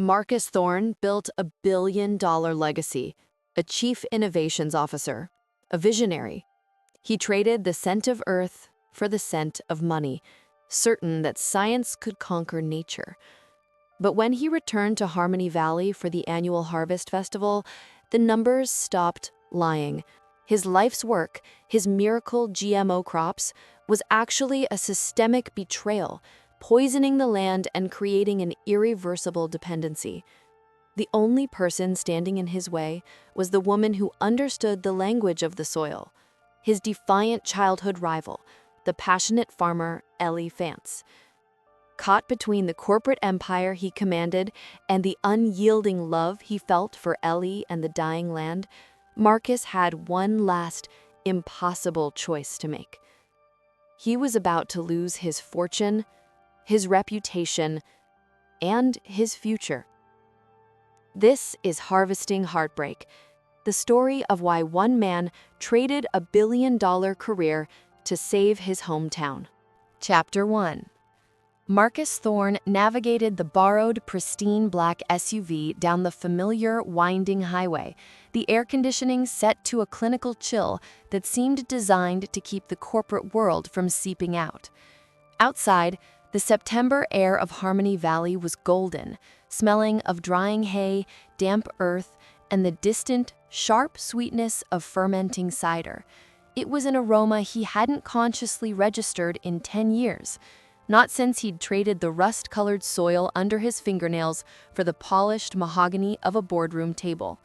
Marcus Thorne built a billion-dollar legacy, a chief innovations officer, a visionary. He traded the scent of earth for the scent of money, certain that science could conquer nature. But when he returned to Harmony Valley for the annual Harvest Festival, the numbers stopped lying. His life's work, his miracle GMO crops, was actually a systemic betrayal, poisoning the land and creating an irreversible dependency. The only person standing in his way was the woman who understood the language of the soil, his defiant childhood rival, the passionate farmer Ellie Vance. Caught between the corporate empire he commanded and the unyielding love he felt for Ellie and the dying land, Marcus had one last, impossible choice to make. He was about to lose his fortune, his reputation, and his future. This is Harvesting Heartbreak, the story of why one man traded a billion-dollar career to save his hometown. Chapter 1. Marcus Thorne navigated the borrowed, pristine black SUV down the familiar, winding highway, the air conditioning set to a clinical chill that seemed designed to keep the corporate world from seeping out. Outside, the September air of Harmony Valley was golden, smelling of drying hay, damp earth, and the distant, sharp sweetness of fermenting cider. It was an aroma he hadn't consciously registered in 10 years. Not since he'd traded the rust-colored soil under his fingernails for the polished mahogany of a boardroom table.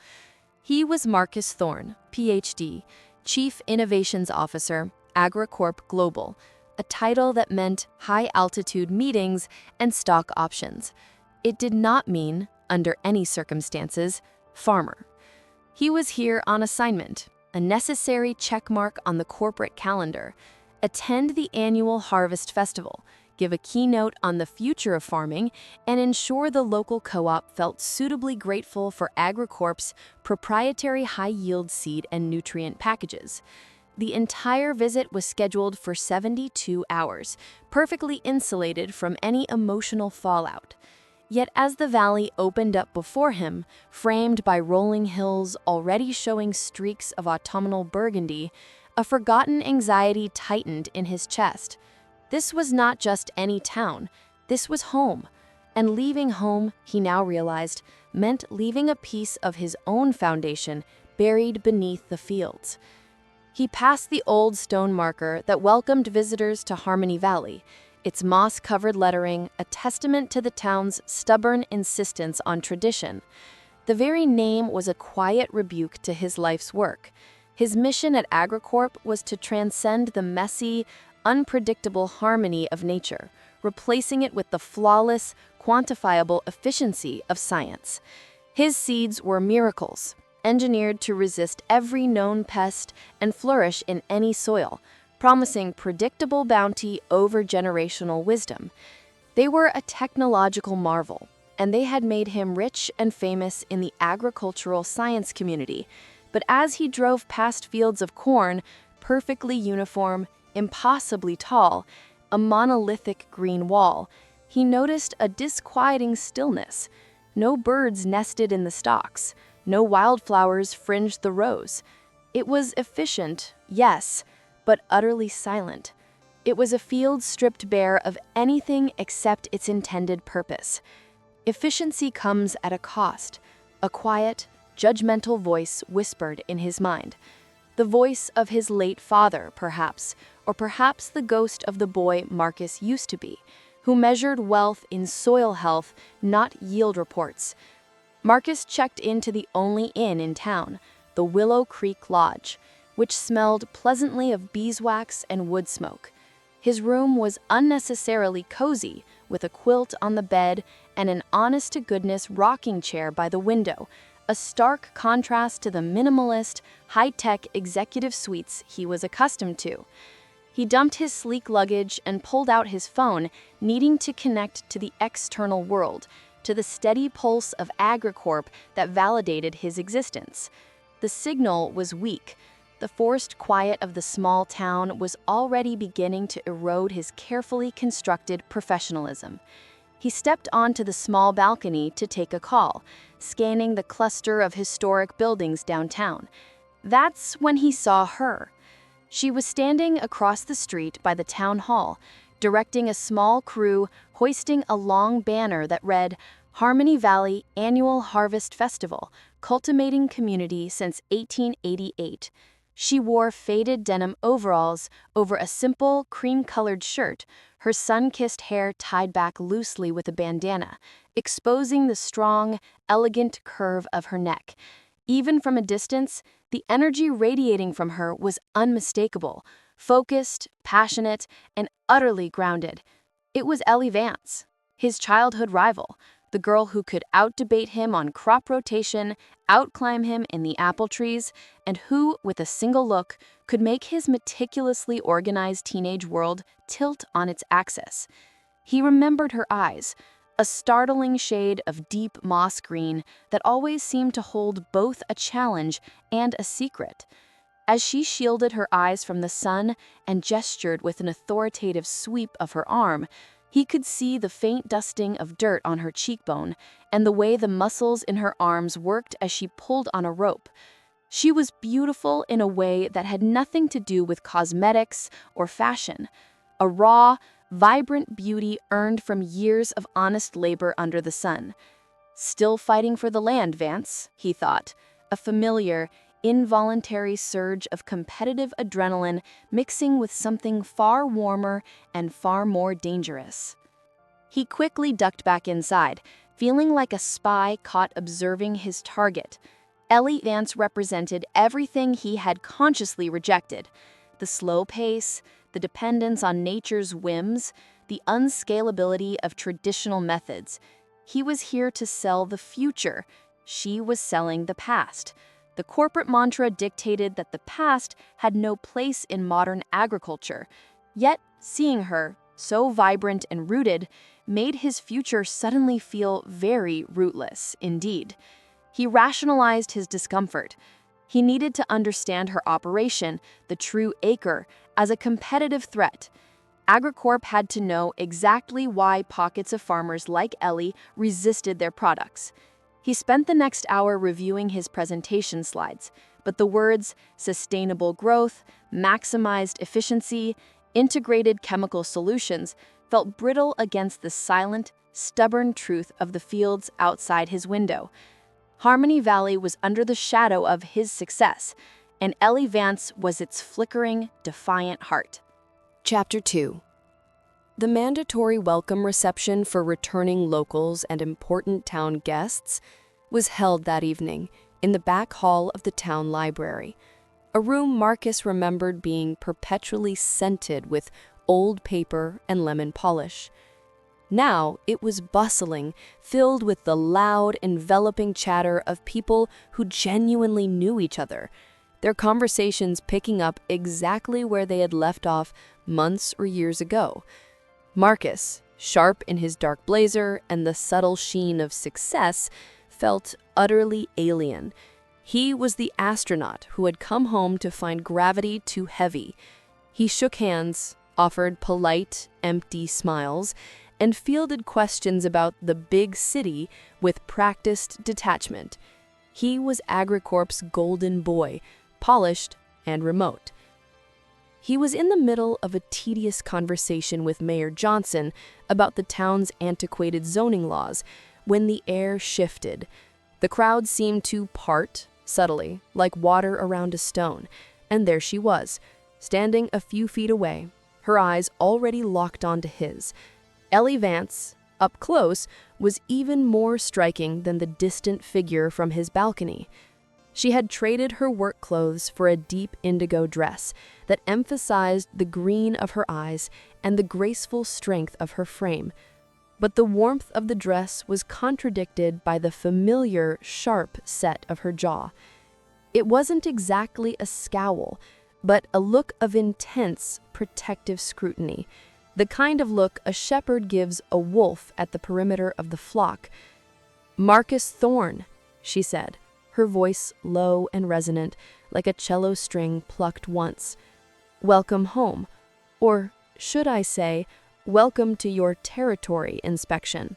He was Marcus Thorne, Ph.D., Chief Innovations Officer, AgriCorp Global, a title that meant high-altitude meetings and stock options. It did not mean, under any circumstances, farmer. He was here on assignment, a necessary checkmark on the corporate calendar. Attend the annual Harvest Festival, give a keynote on the future of farming, and ensure the local co-op felt suitably grateful for AgriCorp's proprietary high-yield seed and nutrient packages. The entire visit was scheduled for 72 hours, perfectly insulated from any emotional fallout. Yet as the valley opened up before him, framed by rolling hills already showing streaks of autumnal burgundy, a forgotten anxiety tightened in his chest. This was not just any town, this was home. And leaving home, he now realized, meant leaving a piece of his own foundation buried beneath the fields. He passed the old stone marker that welcomed visitors to Harmony Valley, its moss-covered lettering a testament to the town's stubborn insistence on tradition. The very name was a quiet rebuke to his life's work. His mission at AgriCorp was to transcend the messy, unpredictable harmony of nature, replacing it with the flawless, quantifiable efficiency of science. His seeds were miracles, engineered to resist every known pest and flourish in any soil, promising predictable bounty over generational wisdom. They were a technological marvel, and they had made him rich and famous in the agricultural science community. But as he drove past fields of corn, perfectly uniform, impossibly tall, a monolithic green wall, he noticed a disquieting stillness. No birds nested in the stalks, no wildflowers fringed the rows. It was efficient, yes, but utterly silent. It was a field stripped bare of anything except its intended purpose. Efficiency comes at a cost, a quiet, judgmental voice whispered in his mind. The voice of his late father, perhaps, or perhaps the ghost of the boy Marcus used to be, who measured wealth in soil health, not yield reports. Marcus checked into the only inn in town, the Willow Creek Lodge, which smelled pleasantly of beeswax and wood smoke. His room was unnecessarily cozy, with a quilt on the bed and an honest-to-goodness rocking chair by the window, a stark contrast to the minimalist, high-tech executive suites he was accustomed to. He dumped his sleek luggage and pulled out his phone, needing to connect to the external world, to the steady pulse of AgriCorp that validated his existence. The signal was weak. The forced quiet of the small town was already beginning to erode his carefully constructed professionalism. He stepped onto the small balcony to take a call, scanning the cluster of historic buildings downtown. That's when he saw her. She was standing across the street by the town hall, directing a small crew hoisting a long banner that read, "Harmony Valley Annual Harvest Festival, cultivating community since 1888. She wore faded denim overalls over a simple cream-colored shirt, her sun-kissed hair tied back loosely with a bandana, exposing the strong, elegant curve of her neck. Even from a distance, the energy radiating from her was unmistakable, focused, passionate, and utterly grounded. It was Ellie Vance, his childhood rival, the girl who could out-debate him on crop rotation, outclimb him in the apple trees, and who, with a single look, could make his meticulously organized teenage world tilt on its axis. He remembered her eyes, a startling shade of deep moss green that always seemed to hold both a challenge and a secret. As she shielded her eyes from the sun and gestured with an authoritative sweep of her arm, he could see the faint dusting of dirt on her cheekbone and the way the muscles in her arms worked as she pulled on a rope. She was beautiful in a way that had nothing to do with cosmetics or fashion. A raw, vibrant beauty earned from years of honest labor under the sun. Still fighting for the land, Vance, he thought, a familiar, involuntary surge of competitive adrenaline mixing with something far warmer and far more dangerous. He quickly ducked back inside, feeling like a spy caught observing his target. Ellie Vance represented everything he had consciously rejected: the slow pace, the dependence on nature's whims, the unscalability of traditional methods. He was here to sell the future. She was selling the past. The corporate mantra dictated that the past had no place in modern agriculture. Yet, seeing her, so vibrant and rooted, made his future suddenly feel very rootless indeed. He rationalized his discomfort. He needed to understand her operation, the true acre, as a competitive threat. AgriCorp had to know exactly why pockets of farmers like Ellie resisted their products. He spent the next hour reviewing his presentation slides, but the words sustainable growth, maximized efficiency, integrated chemical solutions felt brittle against the silent, stubborn truth of the fields outside his window. Harmony Valley was under the shadow of his success, and Ellie Vance was its flickering, defiant heart. Chapter 2. The mandatory welcome reception for returning locals and important town guests was held that evening in the back hall of the town library, a room Marcus remembered being perpetually scented with old paper and lemon polish. Now it was bustling, filled with the loud, enveloping chatter of people who genuinely knew each other, their conversations picking up exactly where they had left off months or years ago. Marcus, sharp in his dark blazer and the subtle sheen of success, felt utterly alien. He was the astronaut who had come home to find gravity too heavy. He shook hands, offered polite, empty smiles, and fielded questions about the big city with practiced detachment. He was AgriCorp's golden boy, polished and remote. He was in the middle of a tedious conversation with Mayor Johnson about the town's antiquated zoning laws when the air shifted. The crowd seemed to part, subtly, like water around a stone, and there she was, standing a few feet away, her eyes already locked onto his. Ellie Vance, up close, was even more striking than the distant figure from his balcony. She had traded her work clothes for a deep indigo dress that emphasized the green of her eyes and the graceful strength of her frame. But the warmth of the dress was contradicted by the familiar, sharp set of her jaw. It wasn't exactly a scowl, but a look of intense, protective scrutiny, the kind of look a shepherd gives a wolf at the perimeter of the flock. "Marcus Thorne," she said, her voice low and resonant, like a cello string plucked once. "Welcome home. Or should I say, Welcome to your territory inspection."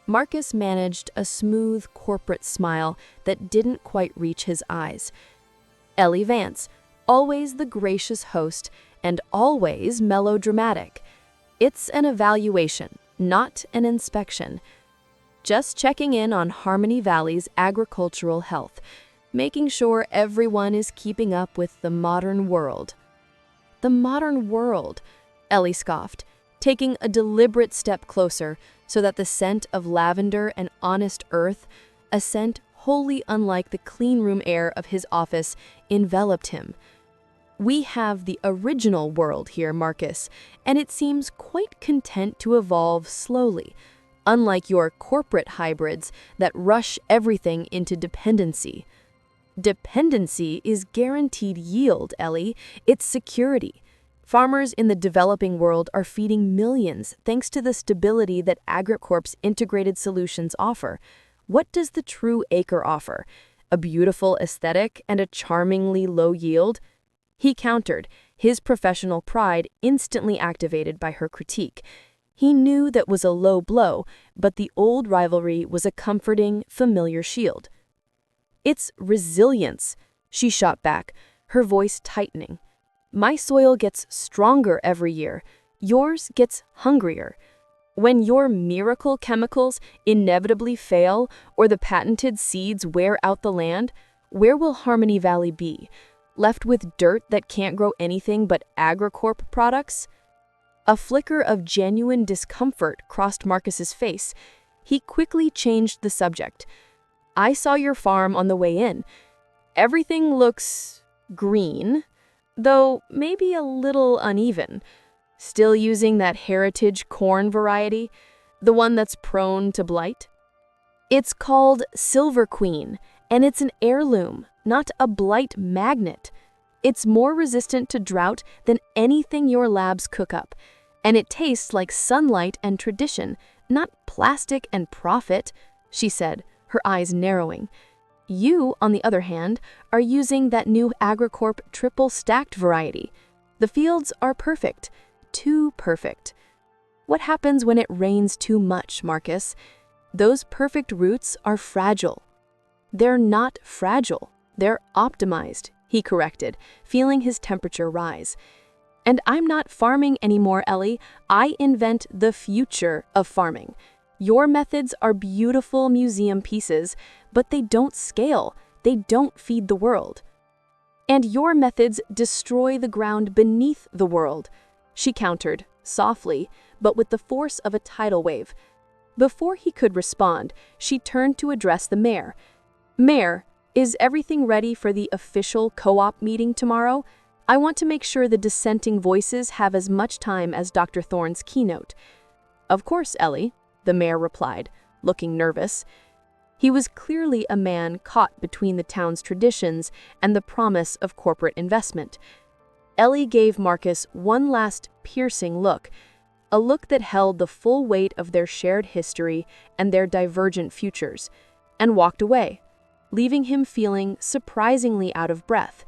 Marcus managed a smooth corporate smile that didn't quite reach his eyes. Ellie Vance, always the gracious host and always melodramatic. It's an evaluation, not an inspection. Just checking in on Harmony Valley's agricultural health, making sure everyone is keeping up with the modern world. The modern world, Ellie scoffed, taking a deliberate step closer so that the scent of lavender and honest earth, a scent wholly unlike the clean room air of his office, enveloped him. "We have the original world here, Marcus, and it seems quite content to evolve slowly, unlike your corporate hybrids that rush everything into dependency." Dependency is guaranteed yield, Ellie. It's security. Farmers in the developing world are feeding millions thanks to the stability that AgriCorp's integrated solutions offer. What does the true acre offer? A beautiful aesthetic and a charmingly low yield? He countered, his professional pride instantly activated by her critique. He knew that was a low blow, but the old rivalry was a comforting, familiar shield. "It's resilience," she shot back, her voice tightening. "My soil gets stronger every year. Yours gets hungrier. When your miracle chemicals inevitably fail or the patented seeds wear out the land, where will Harmony Valley be? Left with dirt that can't grow anything but AgriCorp products?" A flicker of genuine discomfort crossed Marcus's face. He quickly changed the subject. "I saw your farm on the way in. Everything looks green, though maybe a little uneven. Still using that heritage corn variety, the one that's prone to blight?" "It's called Silver Queen, and it's an heirloom, not a blight magnet. It's more resistant to drought than anything your labs cook up, and it tastes like sunlight and tradition, not plastic and profit," she said, her eyes narrowing. "You, on the other hand, are using that new AgriCorp triple-stacked variety. The fields are perfect, too perfect. What happens when it rains too much, Marcus? Those perfect roots are fragile." "They're not fragile, they're optimized," he corrected, feeling his temperature rise. "And I'm not farming anymore, Ellie. I invent the future of farming. Your methods are beautiful museum pieces, but they don't scale. They don't feed the world." "And your methods destroy the ground beneath the world," she countered, softly, but with the force of a tidal wave. Before he could respond, she turned to address the mayor. "Mayor, is everything ready for the official co-op meeting tomorrow? I want to make sure the dissenting voices have as much time as Dr. Thorne's keynote." "Of course, Ellie," the mayor replied, looking nervous. He was clearly a man caught between the town's traditions and the promise of corporate investment. Ellie gave Marcus one last piercing look, a look that held the full weight of their shared history and their divergent futures, and walked away, leaving him feeling surprisingly out of breath.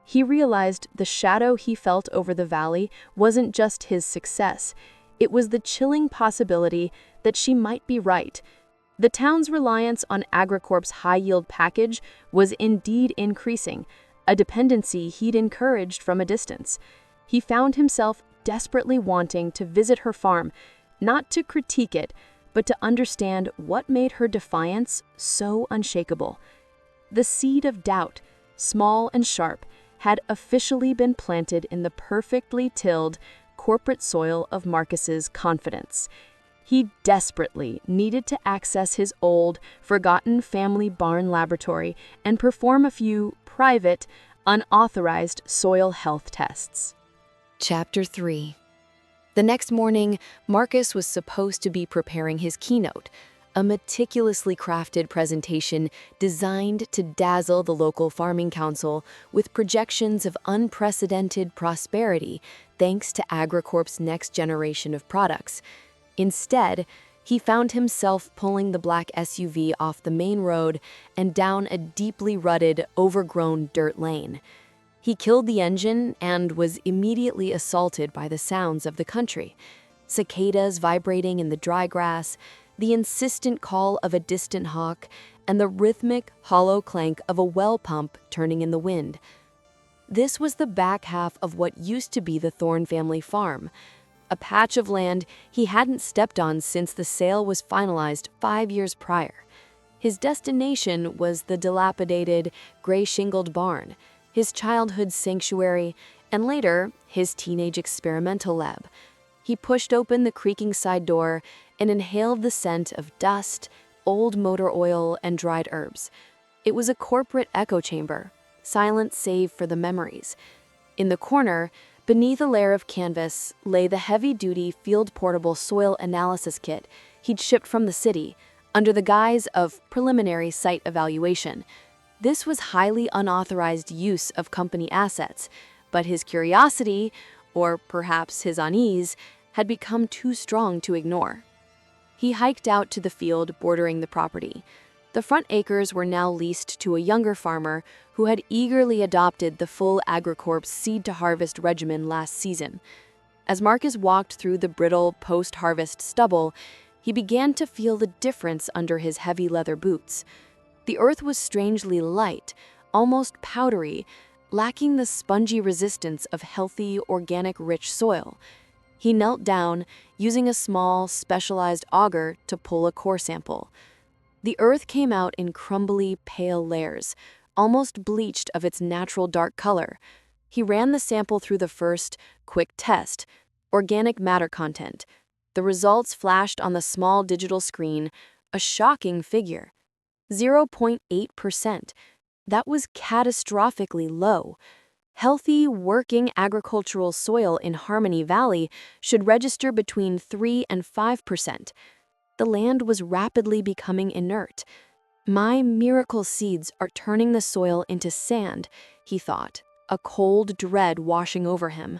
He realized the shadow he felt over the valley wasn't just his success. It was the chilling possibility that she might be right. The town's reliance on AgriCorp's high-yield package was indeed increasing, a dependency he'd encouraged from a distance. He found himself desperately wanting to visit her farm, not to critique it, but to understand what made her defiance so unshakable. The seed of doubt, small and sharp, had officially been planted in the perfectly tilled corporate soil of Marcus's confidence. He desperately needed to access his old, forgotten family barn laboratory and perform a few private, unauthorized soil health tests. Chapter 3. The next morning, Marcus was supposed to be preparing his keynote, a meticulously crafted presentation designed to dazzle the local farming council with projections of unprecedented prosperity thanks to AgriCorp's next generation of products. Instead, he found himself pulling the black SUV off the main road and down a deeply rutted, overgrown dirt lane. He killed the engine and was immediately assaulted by the sounds of the country. cicadas vibrating in the dry grass, the insistent call of a distant hawk, and the rhythmic, hollow clank of a well pump turning in the wind. This was the back half of what used to be the Thorne family farm, a patch of land he hadn't stepped on since the sale was finalized 5 years prior. His destination was the dilapidated, gray-shingled barn, his childhood sanctuary, and later, his teenage experimental lab. He pushed open the creaking side door and inhaled the scent of dust, old motor oil, and dried herbs. It was a corporate echo chamber, silent save for the memories. In the corner, beneath a layer of canvas, lay the heavy-duty field-portable soil analysis kit he'd shipped from the city, under the guise of preliminary site evaluation. This was highly unauthorized use of company assets, but his curiosity, or perhaps his unease, had become too strong to ignore. He hiked out to the field bordering the property. The front acres were now leased to a younger farmer who had eagerly adopted the full AgriCorp seed-to-harvest regimen last season. As Marcus walked through the brittle post-harvest stubble, he began to feel the difference under his heavy leather boots. The earth was strangely light, almost powdery, lacking the spongy resistance of healthy, organic-rich soil. He knelt down, using a small, specialized auger to pull a core sample. The earth came out in crumbly, pale layers, almost bleached of its natural dark color. He ran the sample through the first, quick test, organic matter content. The results flashed on the small digital screen, a shocking figure. 0.8%. That was catastrophically low. Healthy, working agricultural soil in Harmony Valley should register between 3 and 5%. The land was rapidly becoming inert. My miracle seeds are turning the soil into sand, he thought, a cold dread washing over him.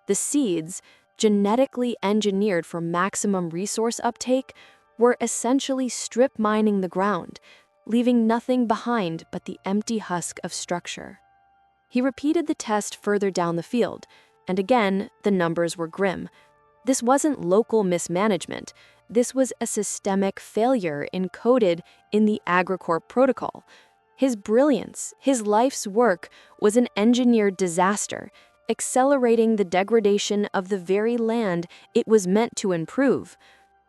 The seeds, genetically engineered for maximum resource uptake, were essentially strip mining the ground, leaving nothing behind but the empty husk of structure. He repeated the test further down the field, and again, the numbers were grim. This wasn't local mismanagement. This was a systemic failure encoded in the AgriCorp protocol. His brilliance, his life's work, was an engineered disaster, accelerating the degradation of the very land it was meant to improve.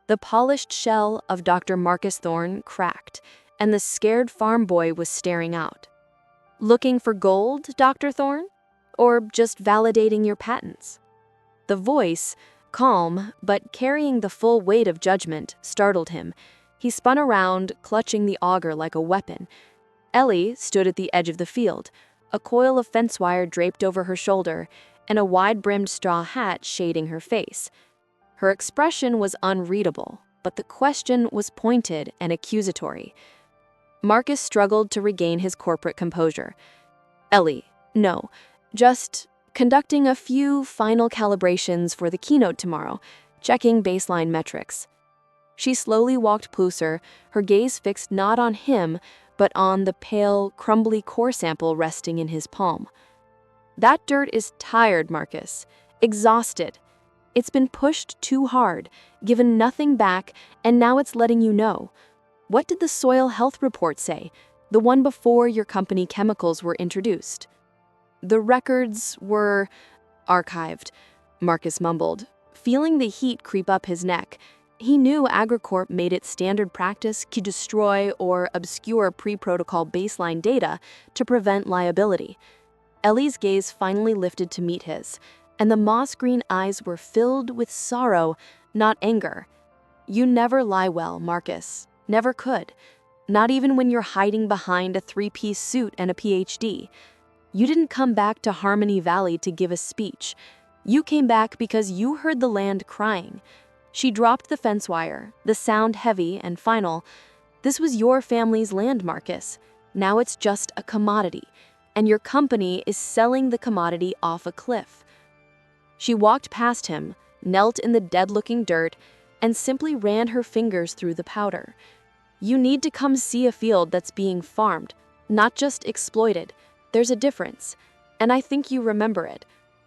The polished shell of Dr. Marcus Thorne cracked, and the scared farm boy was staring out. "Looking for gold, Dr. Thorne? Or just validating your patents?" The voice, calm but carrying the full weight of judgment, startled him. He spun around, clutching the auger like a weapon. Ellie stood at the edge of the field, a coil of fence wire draped over her shoulder, and a wide-brimmed straw hat shading her face. Her expression was unreadable, but the question was pointed and accusatory. Marcus struggled to regain his corporate composure. "Ellie, no, just conducting a few final calibrations for the keynote tomorrow, checking baseline metrics." She slowly walked closer, her gaze fixed not on him, but on the pale, crumbly core sample resting in his palm. "That dirt is tired, Marcus. Exhausted. It's been pushed too hard, given nothing back, and now it's letting you know. What did the soil health report say, the one before your company chemicals were introduced?" "The records were archived," Marcus mumbled, feeling the heat creep up his neck. He knew AgriCorp made it standard practice to destroy or obscure pre-protocol baseline data to prevent liability. Ellie's gaze finally lifted to meet his, and the moss-green eyes were filled with sorrow, not anger. "You never lie well, Marcus. Never could. Not even when you're hiding behind a three-piece suit and a PhD. You didn't come back to Harmony Valley to give a speech. You came back because you heard the land crying." She dropped the fence wire, the sound heavy and final. "This was your family's land, Marcus. Now it's just a commodity, and your company is selling the commodity off a cliff." She walked past him, knelt in the dead-looking dirt, and simply ran her fingers through the powder. "You need to come see a field that's being farmed, not just exploited. There's a difference, and I think you remember it."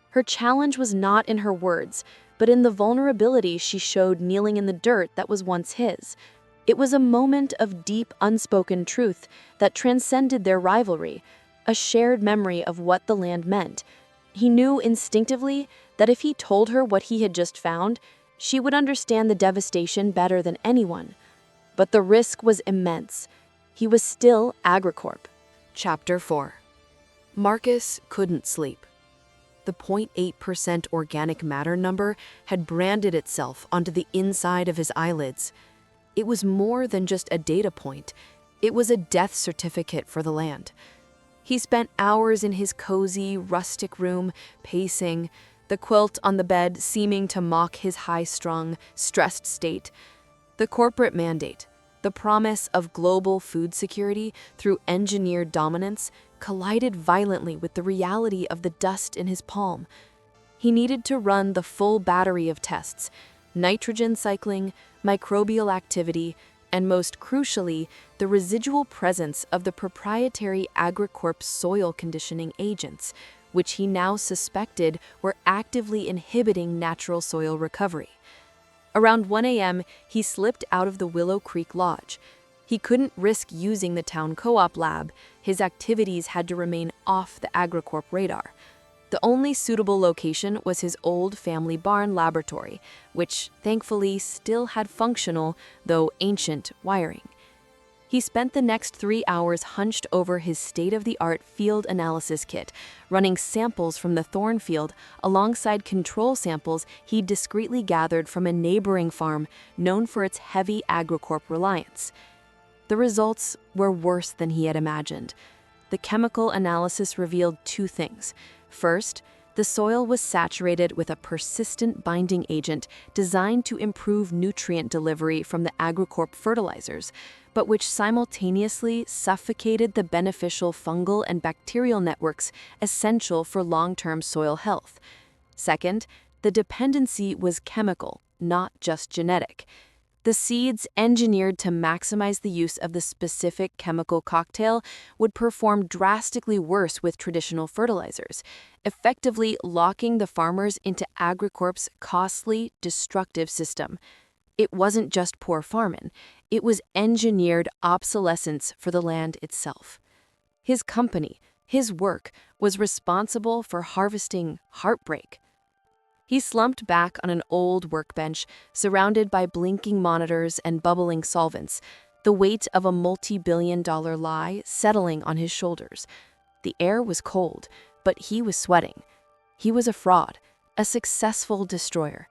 Her challenge was not in her words, but in the vulnerability she showed kneeling in the dirt that was once his. It was a moment of deep, unspoken truth that transcended their rivalry, a shared memory of what the land meant. He knew instinctively that if he told her what he had just found, she would understand the devastation better than anyone. But the risk was immense. He was still AgriCorp. Chapter 4. Marcus couldn't sleep. The 0.8% organic matter number had branded itself onto the inside of his eyelids. It was more than just a data point. It was a death certificate for the land. He spent hours in his cozy, rustic room, pacing, the quilt on the bed seeming to mock his high-strung, stressed state. The corporate mandate, the promise of global food security through engineered dominance, collided violently with the reality of the dust in his palm. He needed to run the full battery of tests: nitrogen cycling, microbial activity, and most crucially, the residual presence of the proprietary AgriCorp soil conditioning agents, which he now suspected were actively inhibiting natural soil recovery. Around 1 a.m., he slipped out of the Willow Creek Lodge. He couldn't risk using the town co-op lab. His activities had to remain off the AgriCorp radar. The only suitable location was his old family barn laboratory, which thankfully still had functional, though ancient, wiring. He spent the next 3 hours hunched over his state-of-the-art field analysis kit, running samples from the Thorne field alongside control samples he'd discreetly gathered from a neighboring farm known for its heavy AgriCorp reliance. The results were worse than he had imagined. The chemical analysis revealed 2 things. First, the soil was saturated with a persistent binding agent designed to improve nutrient delivery from the AgriCorp fertilizers, but which simultaneously suffocated the beneficial fungal and bacterial networks essential for long-term soil health. Second, the dependency was chemical, not just genetic. The seeds engineered to maximize the use of the specific chemical cocktail would perform drastically worse with traditional fertilizers, effectively locking the farmers into AgriCorp's costly, destructive system. It wasn't just poor farming, it was engineered obsolescence for the land itself. His company, his work, was responsible for harvesting heartbreak. He slumped back on an old workbench, surrounded by blinking monitors and bubbling solvents, the weight of a multi-billion-dollar lie settling on his shoulders. The air was cold, but he was sweating. He was a fraud, a successful destroyer.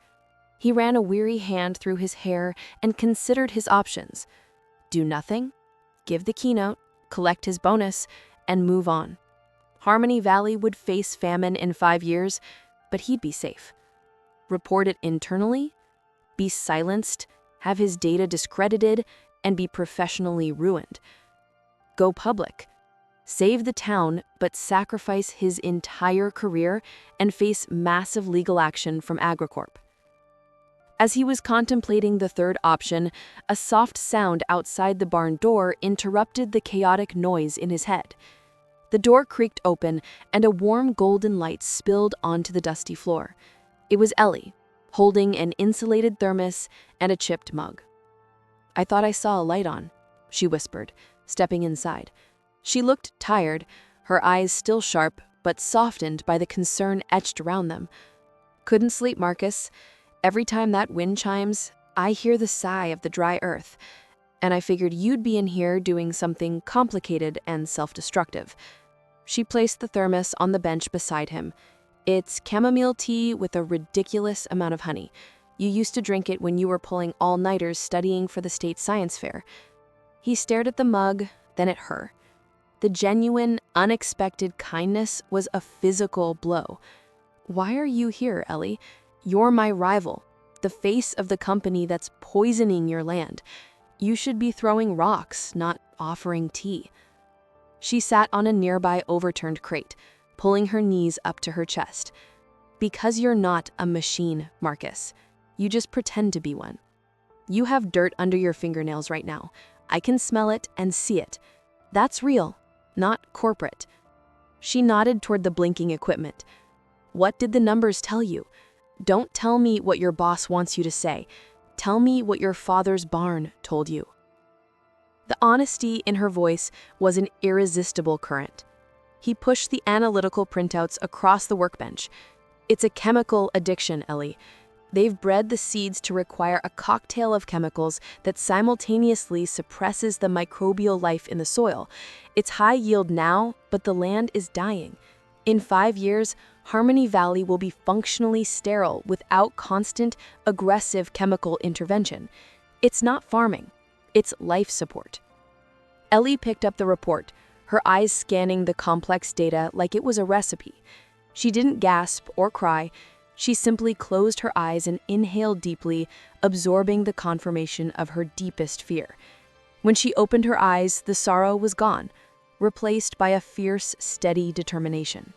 He ran a weary hand through his hair and considered his options. Do nothing, give the keynote, collect his bonus, and move on. Harmony Valley would face famine in 5 years, but he'd be safe. Report it internally, be silenced, have his data discredited, and be professionally ruined. Go public, save the town, but sacrifice his entire career and face massive legal action from AgriCorp. As he was contemplating the third option, a soft sound outside the barn door interrupted the chaotic noise in his head. The door creaked open, and a warm golden light spilled onto the dusty floor. It was Ellie, holding an insulated thermos and a chipped mug. "I thought I saw a light on," she whispered, stepping inside. She looked tired, her eyes still sharp, but softened by the concern etched around them. "Couldn't sleep, Marcus. Every time that wind chimes, I hear the sigh of the dry earth, and I figured you'd be in here doing something complicated and self-destructive." She placed the thermos on the bench beside him. "It's chamomile tea with a ridiculous amount of honey. You used to drink it when you were pulling all-nighters studying for the state science fair." He stared at the mug, then at her. The genuine, unexpected kindness was a physical blow. "Why are you here, Ellie? You're my rival, the face of the company that's poisoning your land. You should be throwing rocks, not offering tea." She sat on a nearby overturned crate, pulling her knees up to her chest. "Because you're not a machine, Marcus. You just pretend to be one. You have dirt under your fingernails right now. I can smell it and see it. That's real, not corporate." She nodded toward the blinking equipment. "What did the numbers tell you? Don't tell me what your boss wants you to say. Tell me what your father's barn told you." The honesty in her voice was an irresistible current. He pushed the analytical printouts across the workbench. "It's a chemical addiction, Ellie. They've bred the seeds to require a cocktail of chemicals that simultaneously suppresses the microbial life in the soil. It's high yield now, but the land is dying. In 5 years, Harmony Valley will be functionally sterile without constant, aggressive chemical intervention. It's not farming, it's life support." Ellie picked up the report, her eyes scanning the complex data like it was a recipe. She didn't gasp or cry. She simply closed her eyes and inhaled deeply, absorbing the confirmation of her deepest fear. When she opened her eyes, the sorrow was gone, replaced by a fierce, steady determination.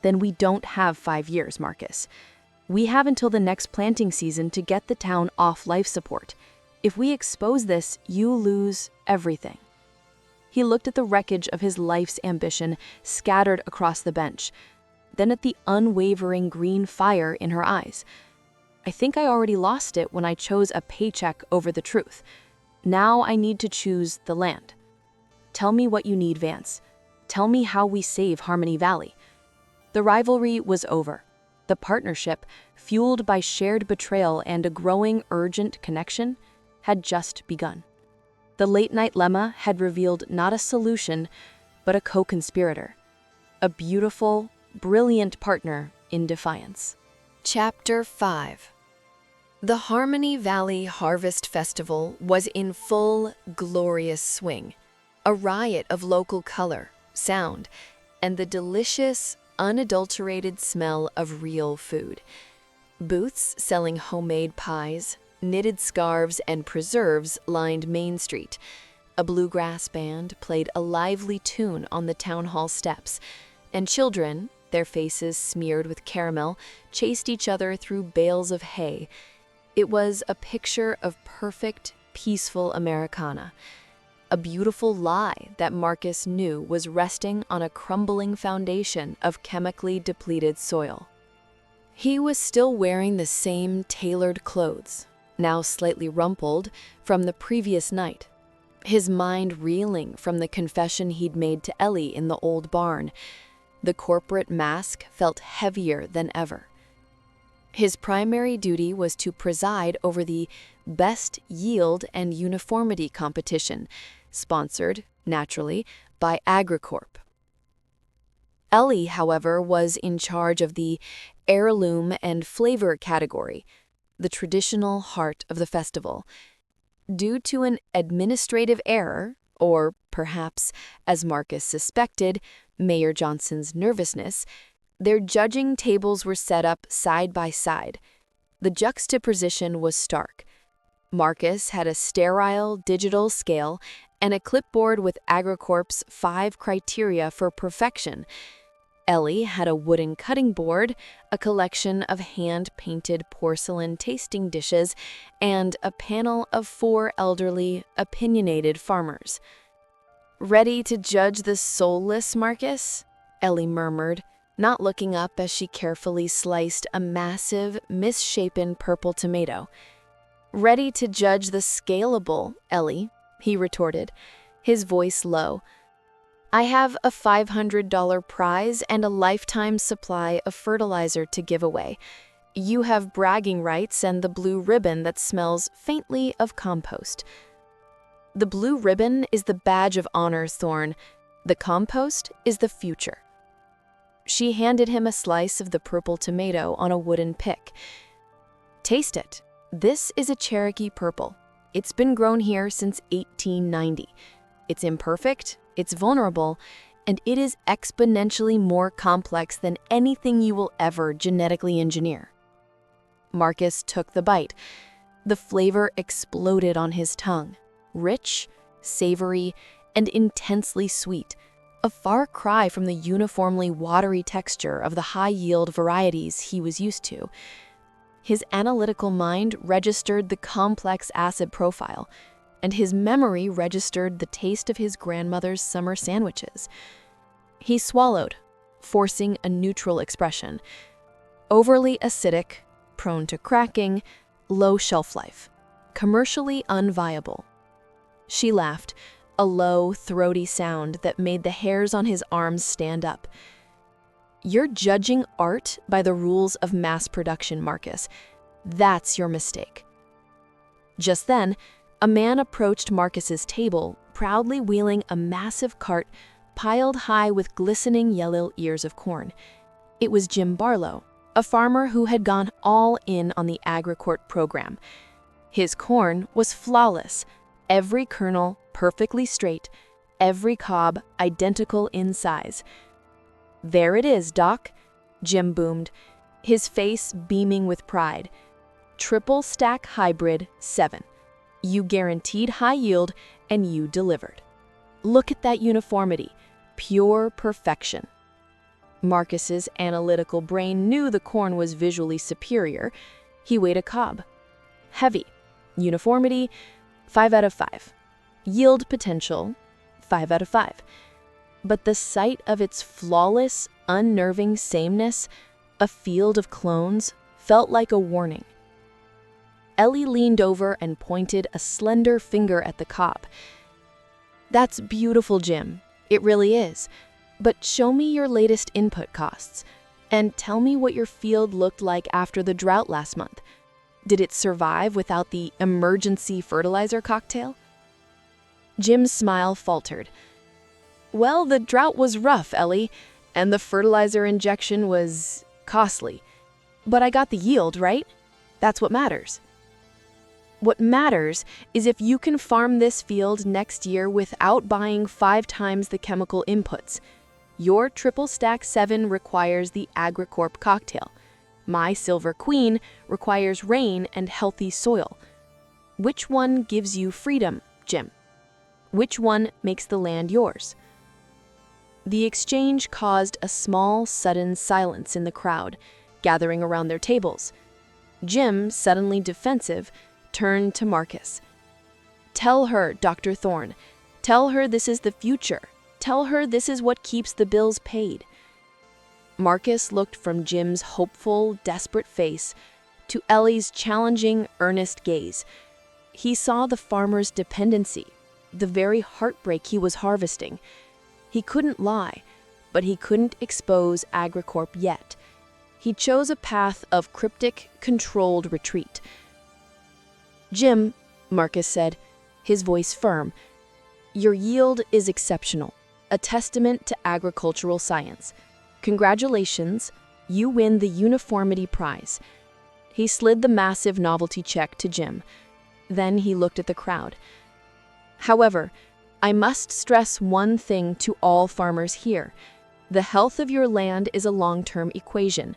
"Then we don't have 5 years, Marcus. We have until the next planting season to get the town off life support. If we expose this, you lose everything." He looked at the wreckage of his life's ambition scattered across the bench, then at the unwavering green fire in her eyes. "I think I already lost it when I chose a paycheck over the truth. Now I need to choose the land. Tell me what you need, Vance. Tell me how we save Harmony Valley." The rivalry was over. The partnership, fueled by shared betrayal and a growing urgent connection, had just begun. The late-night lemma had revealed not a solution, but a co-conspirator. A beautiful, brilliant partner in defiance. Chapter 5. The Harmony Valley Harvest Festival was in full, glorious swing. A riot of local color, sound, and the delicious, unadulterated smell of real food. Booths selling homemade pies, knitted scarves, and preserves lined Main Street. A bluegrass band played a lively tune on the town hall steps, and children, their faces smeared with caramel, chased each other through bales of hay. It was a picture of perfect, peaceful Americana. A beautiful lie that Marcus knew was resting on a crumbling foundation of chemically depleted soil. He was still wearing the same tailored clothes, now slightly rumpled from the previous night, his mind reeling from the confession he'd made to Ellie in the old barn. The corporate mask felt heavier than ever. His primary duty was to preside over the Best Yield and Uniformity competition, sponsored, naturally, by AgriCorp. Ellie, however, was in charge of the Heirloom and Flavor category, the traditional heart of the festival. Due to an administrative error, or perhaps, as Marcus suspected, Mayor Johnson's nervousness, their judging tables were set up side by side. The juxtaposition was stark. Marcus had a sterile digital scale and a clipboard with AgriCorp's 5 criteria for perfection. Ellie had a wooden cutting board, a collection of hand-painted porcelain tasting dishes, and a panel of 4 elderly, opinionated farmers. "Ready to judge the soulless, Marcus?" Ellie murmured, not looking up as she carefully sliced a massive, misshapen purple tomato. "Ready to judge the scalable, Ellie," he retorted, his voice low. "I have a $500 prize and a lifetime supply of fertilizer to give away. You have bragging rights and the blue ribbon that smells faintly of compost." "The blue ribbon is the badge of honor, Thorne. The compost is the future." She handed him a slice of the purple tomato on a wooden pick. "Taste it. This is a Cherokee purple. It's been grown here since 1890. It's imperfect, it's vulnerable, and it is exponentially more complex than anything you will ever genetically engineer." Marcus took the bite. The flavor exploded on his tongue. Rich, savory, and intensely sweet. A far cry from the uniformly watery texture of the high-yield varieties he was used to. His analytical mind registered the complex acid profile, and his memory registered the taste of his grandmother's summer sandwiches. He swallowed, forcing a neutral expression. Overly acidic, prone to cracking, low shelf life, commercially unviable. She laughed, a low, throaty sound that made the hairs on his arms stand up. You're judging art by the rules of mass production, Marcus. That's your mistake. Just then, a man approached Marcus's table, proudly wheeling a massive cart piled high with glistening yellow ears of corn. It was Jim Barlow, a farmer who had gone all in on the AgriCorp program. His corn was flawless, every kernel perfectly straight, every cob identical in size. "There it is, Doc," Jim boomed, his face beaming with pride. "Triple stack hybrid 7. You guaranteed high yield, and you delivered. Look at that uniformity, pure perfection." Marcus's analytical brain knew the corn was visually superior. He weighed a cob. Heavy. Uniformity, 5 out of 5. Yield potential, 5 out of 5. But the sight of its flawless, unnerving sameness, a field of clones, felt like a warning. Ellie leaned over and pointed a slender finger at the cob. "That's beautiful, Jim. It really is. But show me your latest input costs, and tell me what your field looked like after the drought last month. Did it survive without the emergency fertilizer cocktail?" Jim's smile faltered. "Well, the drought was rough, Ellie, and the fertilizer injection was costly. But I got the yield, right? That's what matters." "What matters is if you can farm this field next year without buying 5 times the chemical inputs. Your triple stack 7 requires the AgriCorp cocktail. My Silver Queen requires rain and healthy soil. Which one gives you freedom, Jim? Which one makes the land yours?" The exchange caused a small, sudden silence in the crowd, gathering around their tables. Jim, suddenly defensive, turned to Marcus. "Tell her, Dr. Thorne. Tell her this is the future. Tell her this is what keeps the bills paid." Marcus looked from Jim's hopeful, desperate face to Ellie's challenging, earnest gaze. He saw the farmer's dependency, the very heartbreak he was harvesting. He couldn't lie, but he couldn't expose AgriCorp yet. He chose a path of cryptic, controlled retreat. "Jim," Marcus said, his voice firm, "your yield is exceptional, a testament to agricultural science. Congratulations, you win the uniformity prize." He slid the massive novelty check to Jim. Then he looked at the crowd. "However, I must stress one thing to all farmers here. The health of your land is a long-term equation.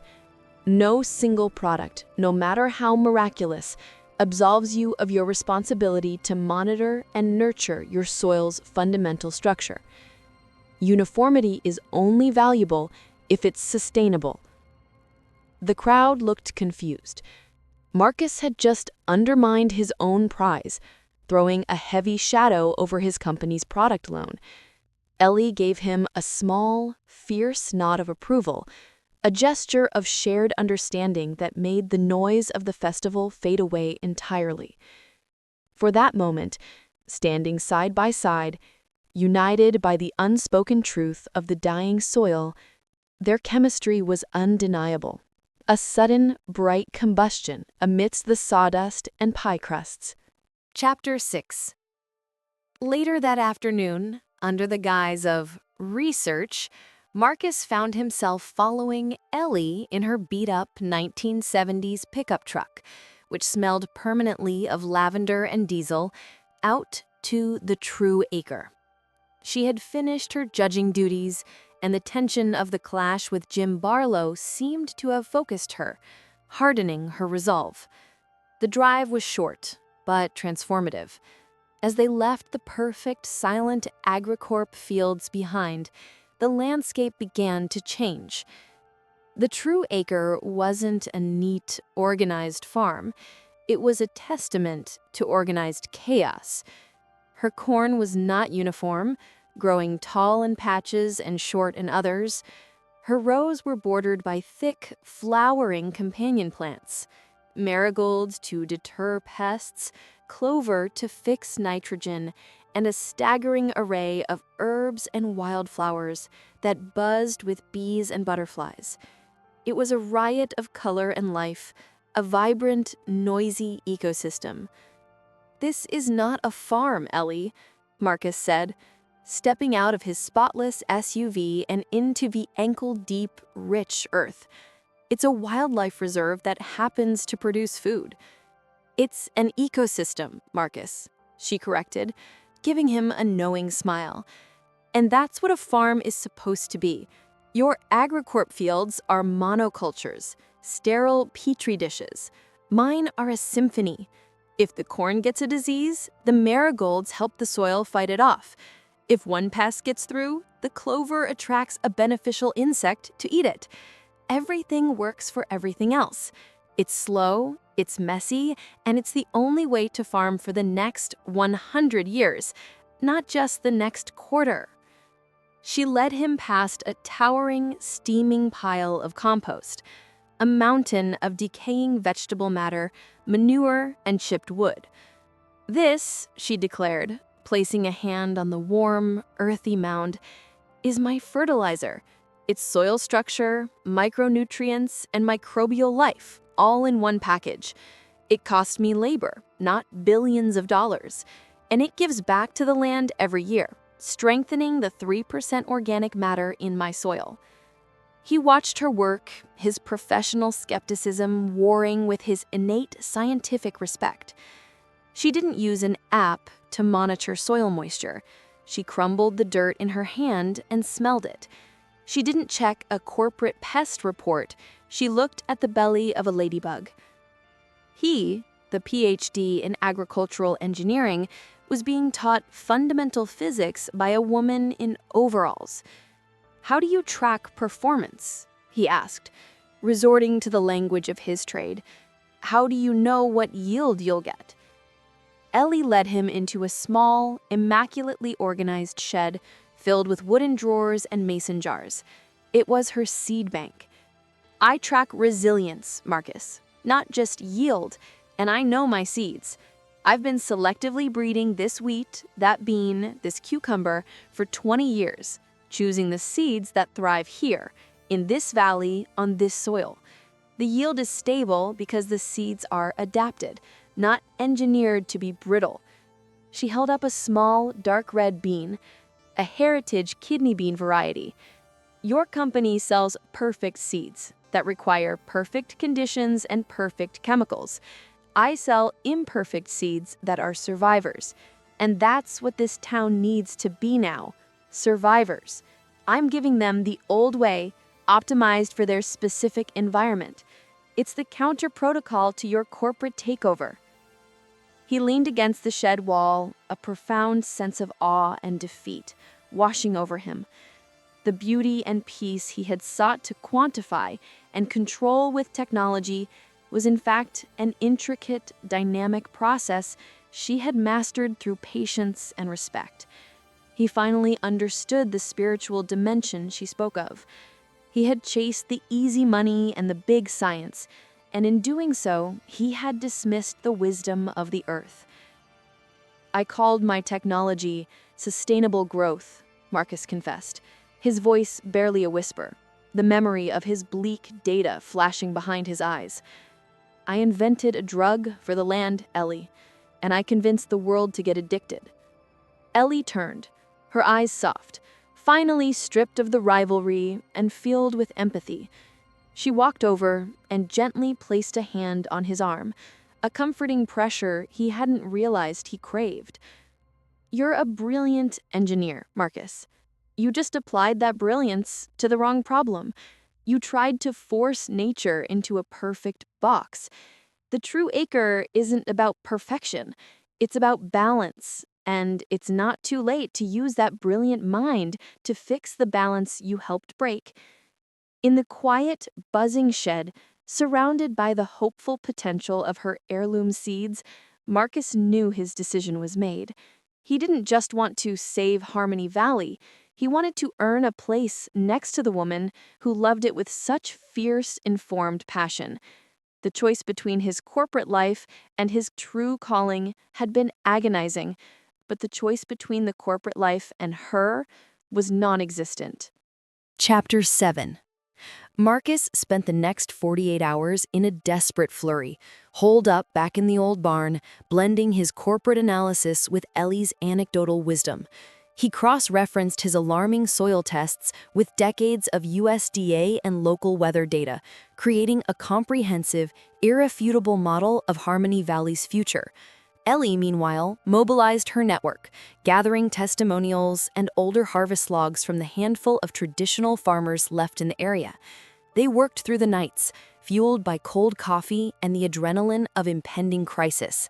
No single product, no matter how miraculous, absolves you of your responsibility to monitor and nurture your soil's fundamental structure. Uniformity is only valuable if it's sustainable." The crowd looked confused. Marcus had just undermined his own prize, throwing a heavy shadow over his company's product loan. Ellie gave him a small, fierce nod of approval, a gesture of shared understanding that made the noise of the festival fade away entirely. For that moment, standing side by side, united by the unspoken truth of the dying soil, their chemistry was undeniable. A sudden, bright combustion amidst the sawdust and pie crusts. Chapter 6. Later that afternoon, under the guise of research, Marcus found himself following Ellie in her beat-up 1970s pickup truck, which smelled permanently of lavender and diesel, out to the true acre. She had finished her judging duties, and the tension of the clash with Jim Barlow seemed to have focused her, hardening her resolve. The drive was short, but transformative. As they left the perfect, silent AgriCorp fields behind, the landscape began to change. The true acre wasn't a neat, organized farm. It was a testament to organized chaos. Her corn was not uniform, growing tall in patches and short in others. Her rows were bordered by thick, flowering companion plants, marigolds to deter pests, clover to fix nitrogen, and a staggering array of herbs and wildflowers that buzzed with bees and butterflies. It was a riot of color and life, a vibrant, noisy ecosystem. "This is not a farm, Ellie," Marcus said, stepping out of his spotless SUV and into the ankle-deep, rich earth. "It's a wildlife reserve that happens to produce food." "It's an ecosystem, Marcus," she corrected, giving him a knowing smile. "And that's what a farm is supposed to be. Your agricorp fields are monocultures, sterile petri dishes. Mine are a symphony. If the corn gets a disease, the marigolds help the soil fight it off. If one pest gets through, the clover attracts a beneficial insect to eat it. Everything works for everything else. It's slow, it's messy, and it's the only way to farm for the next 100 years, not just the next quarter." She led him past a towering, steaming pile of compost, a mountain of decaying vegetable matter, manure, and chipped wood. "This," she declared, placing a hand on the warm, earthy mound, "is my fertilizer. It's soil structure, micronutrients, and microbial life, all in one package. It cost me labor, not billions of dollars, and it gives back to the land every year, strengthening the 3% organic matter in my soil." He watched her work, his professional skepticism warring with his innate scientific respect. She didn't use an app to monitor soil moisture. She crumbled the dirt in her hand and smelled it. She didn't check a corporate pest report. She looked at the belly of a ladybug. He, the PhD in agricultural engineering, was being taught fundamental physics by a woman in overalls. "How do you track performance?" he asked, resorting to the language of his trade. "How do you know what yield you'll get?" Ellie led him into a small, immaculately organized shed filled with wooden drawers and mason jars. It was her seed bank. "I track resilience, Marcus, not just yield, and I know my seeds. I've been selectively breeding this wheat, that bean, this cucumber for 20 years, choosing the seeds that thrive here, in this valley, on this soil. The yield is stable because the seeds are adapted, not engineered to be brittle." She held up a small, dark red bean, a heritage kidney bean variety. "Your company sells perfect seeds that require perfect conditions and perfect chemicals. I sell imperfect seeds that are survivors. And that's what this town needs to be now, survivors. I'm giving them the old way, optimized for their specific environment. It's the counter protocol to your corporate takeover." He leaned against the shed wall, a profound sense of awe and defeat washing over him. The beauty and peace he had sought to quantify and control with technology was in fact an intricate, dynamic process she had mastered through patience and respect. He finally understood the spiritual dimension she spoke of. He had chased the easy money and the big science, and in doing so, he had dismissed the wisdom of the earth. "I called my technology sustainable growth," Marcus confessed, his voice barely a whisper, the memory of his bleak data flashing behind his eyes. "I invented a drug for the land, Ellie, and I convinced the world to get addicted." Ellie turned, her eyes soft, finally stripped of the rivalry and filled with empathy. She walked over and gently placed a hand on his arm, a comforting pressure he hadn't realized he craved. "You're a brilliant engineer, Marcus. You just applied that brilliance to the wrong problem. You tried to force nature into a perfect box. The true acre isn't about perfection. It's about balance, and it's not too late to use that brilliant mind to fix the balance you helped break." In the quiet, buzzing shed, surrounded by the hopeful potential of her heirloom seeds, Marcus knew his decision was made. He didn't just want to save Harmony Valley. He wanted to earn a place next to the woman who loved it with such fierce, informed passion. The choice between his corporate life and his true calling had been agonizing, but the choice between the corporate life and her was non-existent. Chapter 7. Marcus spent the next 48 hours in a desperate flurry, holed up back in the old barn, blending his corporate analysis with Ellie's anecdotal wisdom. He cross-referenced his alarming soil tests with decades of USDA and local weather data, creating a comprehensive, irrefutable model of Harmony Valley's future. Ellie, meanwhile, mobilized her network, gathering testimonials and older harvest logs from the handful of traditional farmers left in the area. They worked through the nights, fueled by cold coffee and the adrenaline of impending crisis.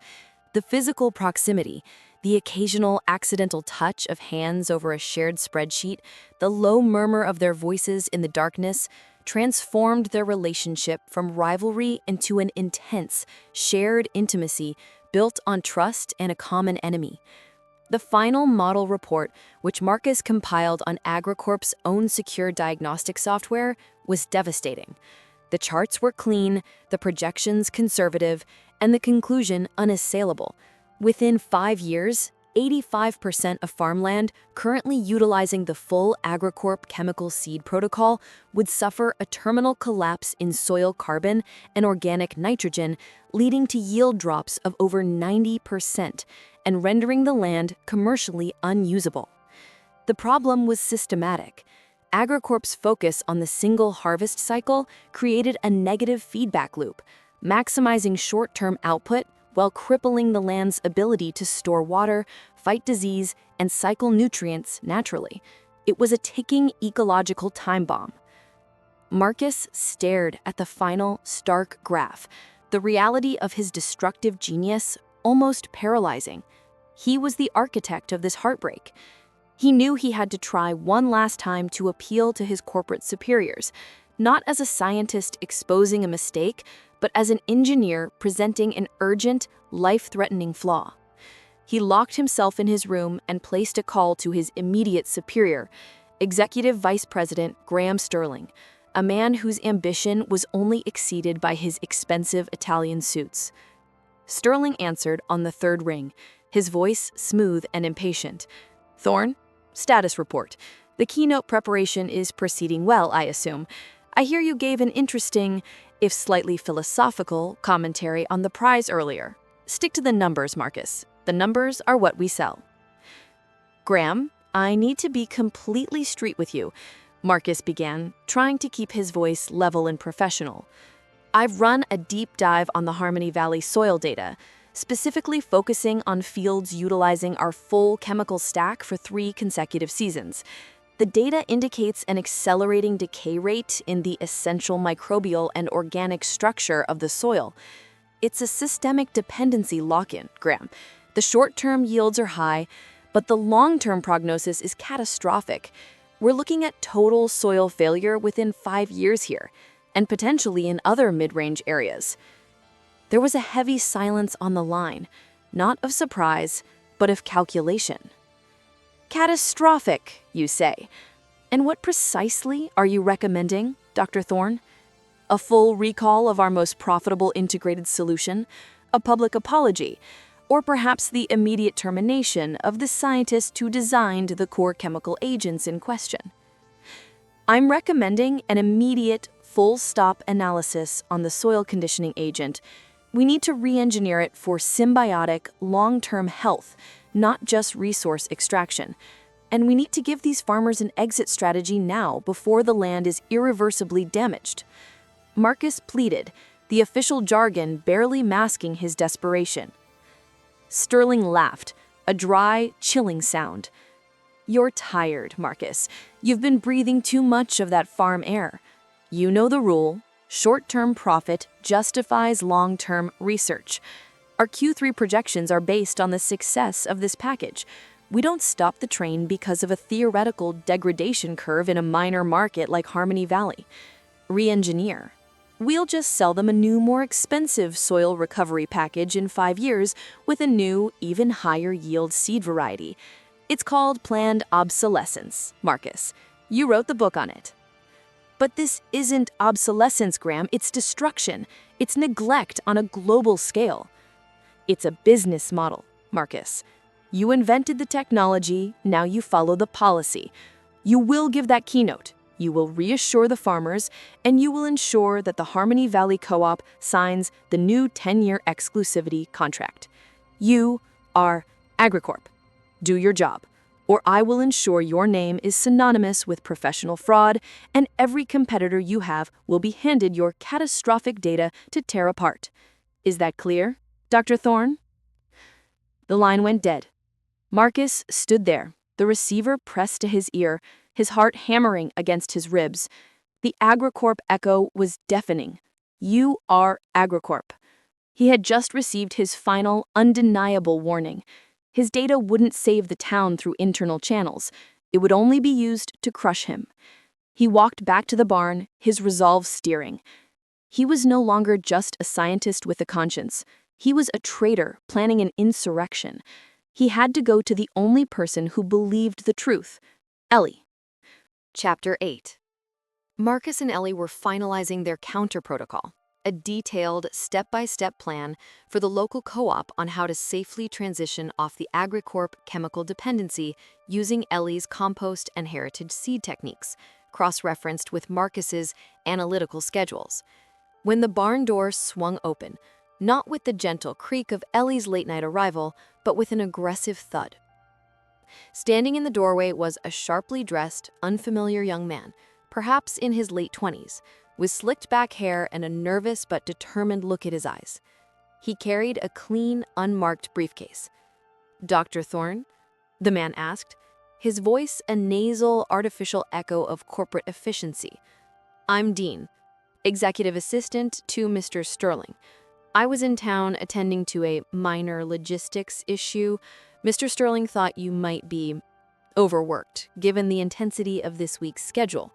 The physical proximity, the occasional accidental touch of hands over a shared spreadsheet, the low murmur of their voices in the darkness, transformed their relationship from rivalry into an intense, shared intimacy built on trust and a common enemy. The final model report, which Marcus compiled on AgriCorp's own secure diagnostic software, was devastating. The charts were clean, the projections conservative, and the conclusion unassailable. Within 5 years, 85% of farmland currently utilizing the full AgriCorp chemical seed protocol would suffer a terminal collapse in soil carbon and organic nitrogen, leading to yield drops of over 90% and rendering the land commercially unusable. The problem was systematic. AgriCorp's focus on the single harvest cycle created a negative feedback loop, maximizing short-term output while crippling the land's ability to store water, fight disease, and cycle nutrients naturally. It was a ticking ecological time bomb. Marcus stared at the final, stark graph, the reality of his destructive genius almost paralyzing. He was the architect of this heartbreak. He knew he had to try one last time to appeal to his corporate superiors, not as a scientist exposing a mistake, but as an engineer presenting an urgent, life-threatening flaw. He locked himself in his room and placed a call to his immediate superior, Executive Vice President Graham Sterling, a man whose ambition was only exceeded by his expensive Italian suits. Sterling answered on the third ring, his voice smooth and impatient. "Thorne, status report. The keynote preparation is proceeding well, I assume. I hear you gave an interesting, if slightly philosophical, commentary on the prize earlier. Stick to the numbers, Marcus. The numbers are what we sell." "Graham, I need to be completely straight with you," Marcus began, trying to keep his voice level and professional. "I've run a deep dive on the Harmony Valley soil data, specifically focusing on fields utilizing our full chemical stack for 3 consecutive seasons. The data indicates an accelerating decay rate in the essential microbial and organic structure of the soil. It's a systemic dependency lock-in, Graham. The short-term yields are high, but the long-term prognosis is catastrophic. We're looking at total soil failure within 5 years here, and potentially in other mid-range areas." There was a heavy silence on the line, not of surprise, but of calculation. "Catastrophic, you say. And what precisely are you recommending, Dr. Thorne? A full recall of our most profitable integrated solution, a public apology, or perhaps the immediate termination of the scientists who designed the core chemical agents in question?" "I'm recommending an immediate, full-stop analysis on the soil conditioning agent. We need to re-engineer it for symbiotic, long-term health, not just resource extraction. And we need to give these farmers an exit strategy now before the land is irreversibly damaged." Marcus pleaded, the official jargon barely masking his desperation. Sterling laughed, a dry, chilling sound. "You're tired, Marcus. You've been breathing too much of that farm air. You know the rule. Short-term profit justifies long-term research. Our Q3 projections are based on the success of this package. We don't stop the train because of a theoretical degradation curve in a minor market like Harmony Valley. Re-engineer. We'll just sell them a new, more expensive soil recovery package in 5 years with a new, even higher yield seed variety. It's called planned obsolescence, Marcus. You wrote the book on it. But this isn't obsolescence, Graham. It's destruction. It's neglect on a global scale. It's a business model, Marcus. You invented the technology, now you follow the policy. You will give that keynote. You will reassure the farmers, and you will ensure that the Harmony Valley Co-op signs the new 10-year exclusivity contract. You are Agricorp. Do your job, or I will ensure your name is synonymous with professional fraud, and every competitor you have will be handed your catastrophic data to tear apart. Is that clear, Dr. Thorne? The line went dead. Marcus stood there, the receiver pressed to his ear, his heart hammering against his ribs. The Agricorp echo was deafening. You are Agricorp. He had just received his final, undeniable warning. His data wouldn't save the town through internal channels. It would only be used to crush him. He walked back to the barn, his resolve steering. He was no longer just a scientist with a conscience. He was a traitor planning an insurrection. He had to go to the only person who believed the truth, Ellie. Chapter 8. Marcus and Ellie were finalizing their counter protocol, a detailed, step-by-step plan for the local co-op on how to safely transition off the Agricorp chemical dependency using Ellie's compost and heritage seed techniques, cross-referenced with Marcus's analytical schedules. When the barn door swung open, not with the gentle creak of Ellie's late-night arrival, but with an aggressive thud. Standing in the doorway was a sharply dressed, unfamiliar young man, perhaps in his late 20s, with slicked back hair and a nervous but determined look at his eyes. He carried a clean, unmarked briefcase. "Dr. Thorne?" the man asked, his voice a nasal, artificial echo of corporate efficiency. "I'm Dean, executive assistant to Mr. Sterling. I was in town attending to a minor logistics issue. Mr. Sterling thought you might be overworked, given the intensity of this week's schedule.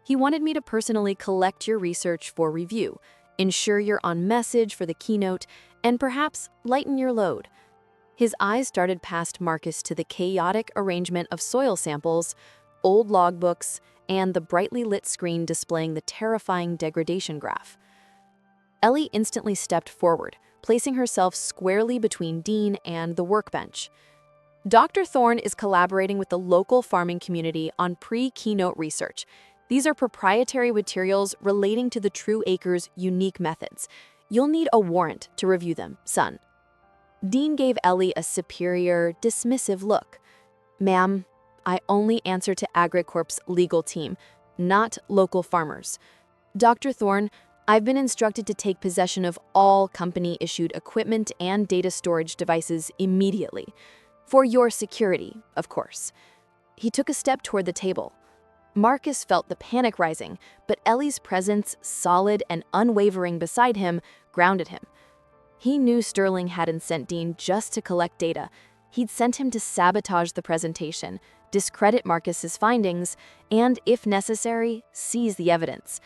He wanted me to personally collect your research for review, ensure you're on message for the keynote, and perhaps lighten your load." His eyes darted past Marcus to the chaotic arrangement of soil samples, old logbooks, and the brightly lit screen displaying the terrifying degradation graph. Ellie instantly stepped forward, placing herself squarely between Dean and the workbench. Dr. Thorne is collaborating with the local farming community on pre-keynote research. These are proprietary materials relating to the True Acres' unique methods. You'll need a warrant to review them, son. Dean gave Ellie a superior, dismissive look. "Ma'am, I only answer to Agricorp's legal team, not local farmers. Dr. Thorne, I've been instructed to take possession of all company-issued equipment and data storage devices immediately. For your security, of course." He took a step toward the table. Marcus felt the panic rising, but Ellie's presence, solid and unwavering beside him, grounded him. He knew Sterling hadn't sent Dean just to collect data. He'd sent him to sabotage the presentation, discredit Marcus's findings, and, if necessary, seize the evidence.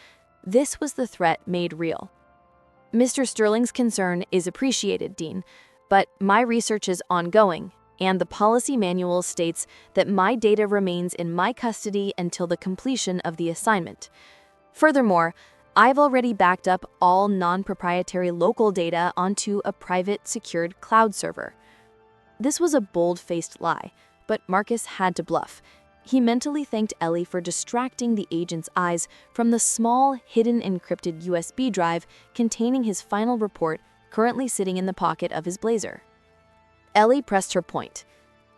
This was the threat made real. "Mr. Sterling's concern is appreciated, Dean, but my research is ongoing, and the policy manual states that my data remains in my custody until the completion of the assignment. Furthermore, I've already backed up all non-proprietary local data onto a private, secured cloud server." This was a bold-faced lie, but Marcus had to bluff. He mentally thanked Ellie for distracting the agent's eyes from the small, hidden encrypted USB drive containing his final report currently sitting in the pocket of his blazer. Ellie pressed her point.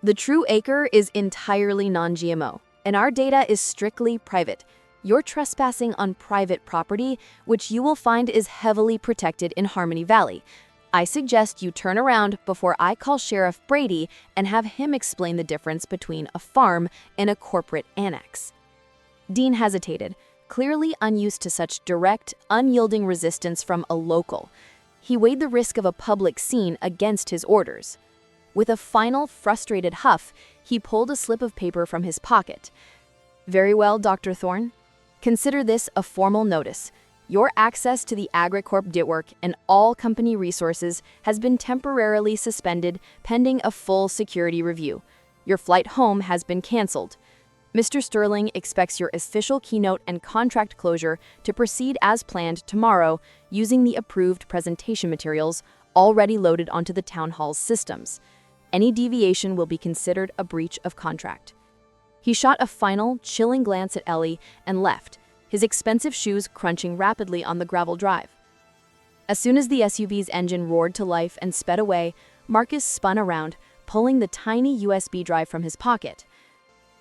"The True Acre is entirely non-GMO, and our data is strictly private. You're trespassing on private property, which you will find is heavily protected in Harmony Valley. I suggest you turn around before I call Sheriff Brady and have him explain the difference between a farm and a corporate annex." Dean hesitated, clearly unused to such direct, unyielding resistance from a local. He weighed the risk of a public scene against his orders. With a final, frustrated huff, he pulled a slip of paper from his pocket. "Very well, Dr. Thorne. Consider this a formal notice. Your access to the Agricorp network and all company resources has been temporarily suspended pending a full security review. Your flight home has been canceled. Mr. Sterling expects your official keynote and contract closure to proceed as planned tomorrow using the approved presentation materials already loaded onto the town hall's systems. Any deviation will be considered a breach of contract. He shot a final, chilling glance at Ellie and left, his expensive shoes crunching rapidly on the gravel drive. As soon as the SUV's engine roared to life and sped away, Marcus spun around, pulling the tiny USB drive from his pocket.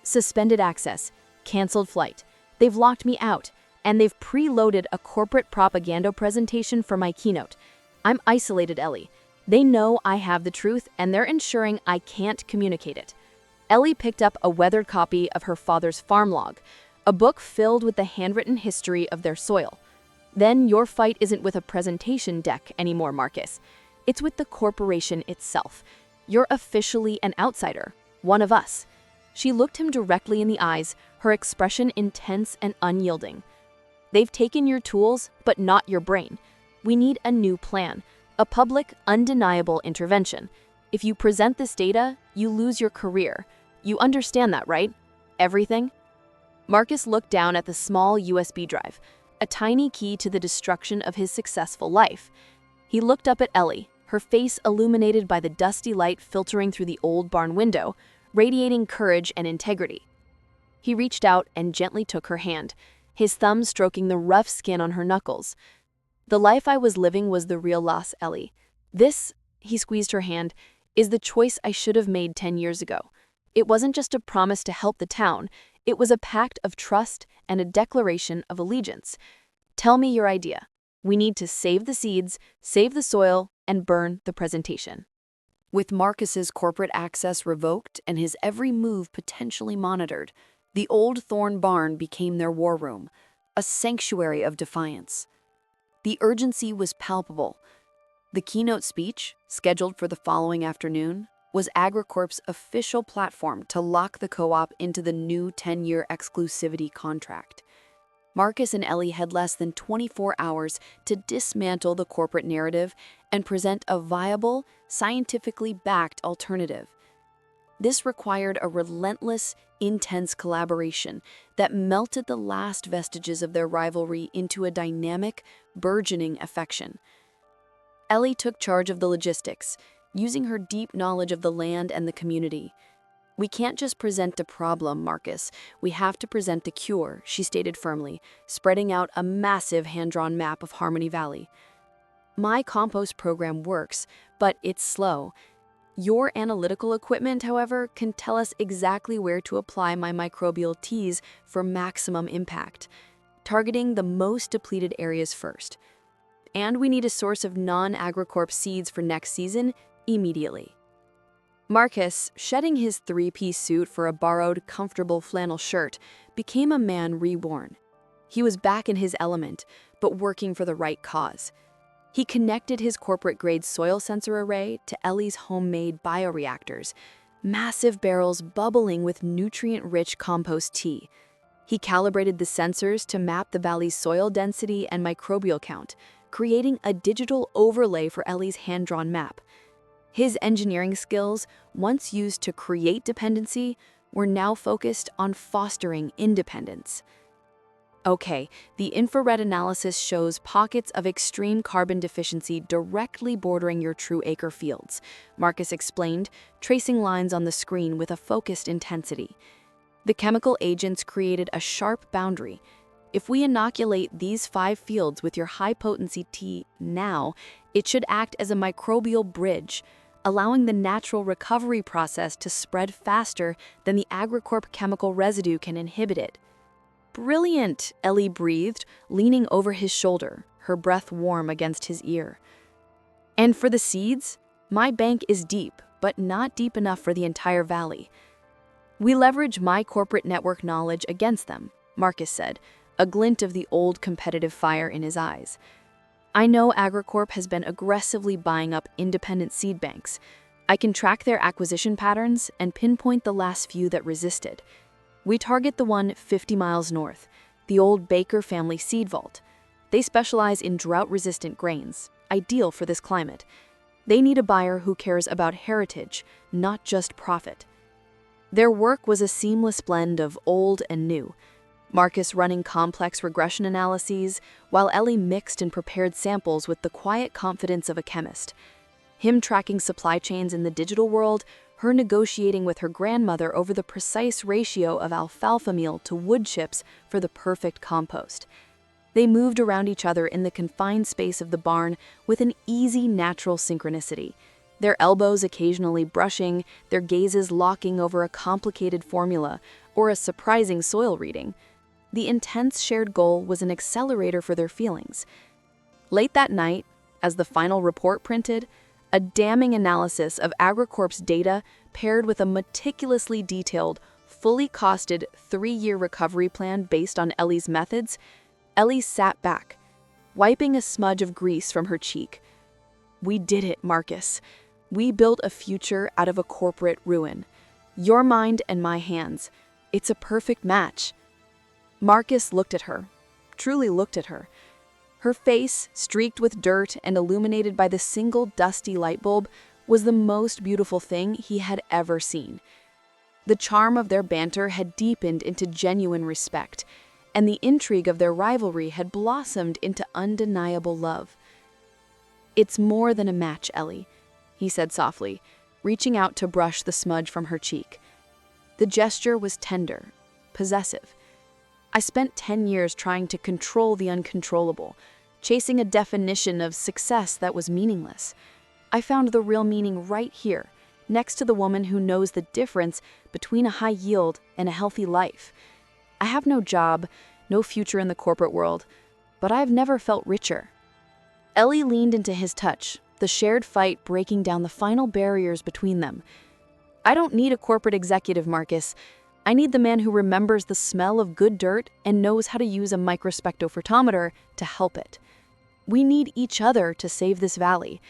Suspended access, canceled flight. They've locked me out, and they've preloaded a corporate propaganda presentation for my keynote. I'm isolated, Ellie. They know I have the truth, and they're ensuring I can't communicate it. Ellie picked up a weathered copy of her father's farm log, a book filled with the handwritten history of their soil. Then your fight isn't with a presentation deck anymore, Marcus. It's with the corporation itself. You're officially an outsider, one of us. She looked him directly in the eyes, her expression intense and unyielding. They've taken your tools, but not your brain. We need a new plan, a public, undeniable intervention. If you present this data, you lose your career. You understand that, right? Everything? Marcus looked down at the small USB drive, a tiny key to the destruction of his successful life. He looked up at Ellie, her face illuminated by the dusty light filtering through the old barn window, radiating courage and integrity. He reached out and gently took her hand, his thumb stroking the rough skin on her knuckles. The life I was living was the real loss, Ellie. This, he squeezed her hand, is the choice I should have made 10 years ago. It wasn't just a promise to help the town, it was a pact of trust and a declaration of allegiance. Tell me your idea. We need to save the seeds, save the soil, and burn the presentation. With Marcus's corporate access revoked and his every move potentially monitored, the old Thorne barn became their war room, a sanctuary of defiance. The urgency was palpable. The keynote speech, scheduled for the following afternoon, was AgriCorp's official platform to lock the co-op into the new 10-year exclusivity contract. Marcus and Ellie had less than 24 hours to dismantle the corporate narrative and present a viable, scientifically backed alternative. This required a relentless, intense collaboration that melted the last vestiges of their rivalry into a dynamic, burgeoning affection. Ellie took charge of the logistics, using her deep knowledge of the land and the community. We can't just present a problem, Marcus. We have to present the cure, she stated firmly, spreading out a massive hand-drawn map of Harmony Valley. My compost program works, but it's slow. Your analytical equipment, however, can tell us exactly where to apply my microbial teas for maximum impact, targeting the most depleted areas first. And we need a source of non-AgriCorp seeds for next season immediately. Marcus, shedding his three-piece suit for a borrowed, comfortable flannel shirt, became a man reborn. He was back in his element, but working for the right cause. He connected his corporate-grade soil sensor array to Ellie's homemade bioreactors, massive barrels bubbling with nutrient-rich compost tea. He calibrated the sensors to map the valley's soil density and microbial count, creating a digital overlay for Ellie's hand-drawn map. His engineering skills, once used to create dependency, were now focused on fostering independence. Okay, the infrared analysis shows pockets of extreme carbon deficiency directly bordering your true acre fields, Marcus explained, tracing lines on the screen with a focused intensity. The chemical agents created a sharp boundary. If we inoculate these 5 fields with your high-potency tea now, it should act as a microbial bridge, allowing the natural recovery process to spread faster than the AgriCorp chemical residue can inhibit it. Brilliant, Ellie breathed, leaning over his shoulder, her breath warm against his ear. And for the seeds, my bank is deep, but not deep enough for the entire valley. We leverage my corporate network knowledge against them, Marcus said, a glint of the old competitive fire in his eyes. I know AgriCorp has been aggressively buying up independent seed banks. I can track their acquisition patterns and pinpoint the last few that resisted. We target the one 50 miles north, the old Baker family seed vault. They specialize in drought-resistant grains, ideal for this climate. They need a buyer who cares about heritage, not just profit. Their work was a seamless blend of old and new, Marcus running complex regression analyses, while Ellie mixed and prepared samples with the quiet confidence of a chemist. Him tracking supply chains in the digital world, her negotiating with her grandmother over the precise ratio of alfalfa meal to wood chips for the perfect compost. They moved around each other in the confined space of the barn with an easy, natural synchronicity, their elbows occasionally brushing, their gazes locking over a complicated formula or a surprising soil reading. The intense shared goal was an accelerator for their feelings. Late that night, as the final report printed, a damning analysis of AgriCorp's data paired with a meticulously detailed, fully costed 3-year recovery plan based on Ellie's methods, Ellie sat back, wiping a smudge of grease from her cheek. "We did it, Marcus. We built a future out of a corporate ruin. Your mind and my hands. It's a perfect match." Marcus looked at her, truly looked at her. Her face, streaked with dirt and illuminated by the single dusty light bulb, was the most beautiful thing he had ever seen. The charm of their banter had deepened into genuine respect, and the intrigue of their rivalry had blossomed into undeniable love. "It's more than a match, Ellie," he said softly, reaching out to brush the smudge from her cheek. The gesture was tender, possessive. "I spent 10 years trying to control the uncontrollable, chasing a definition of success that was meaningless. I found the real meaning right here, next to the woman who knows the difference between a high yield and a healthy life. I have no job, no future in the corporate world, but I've never felt richer." Ellie leaned into his touch, the shared fight breaking down the final barriers between them. "I don't need a corporate executive, Marcus. I need the man who remembers the smell of good dirt and knows how to use a microspectrophotometer to help it. We need each other to save this valley."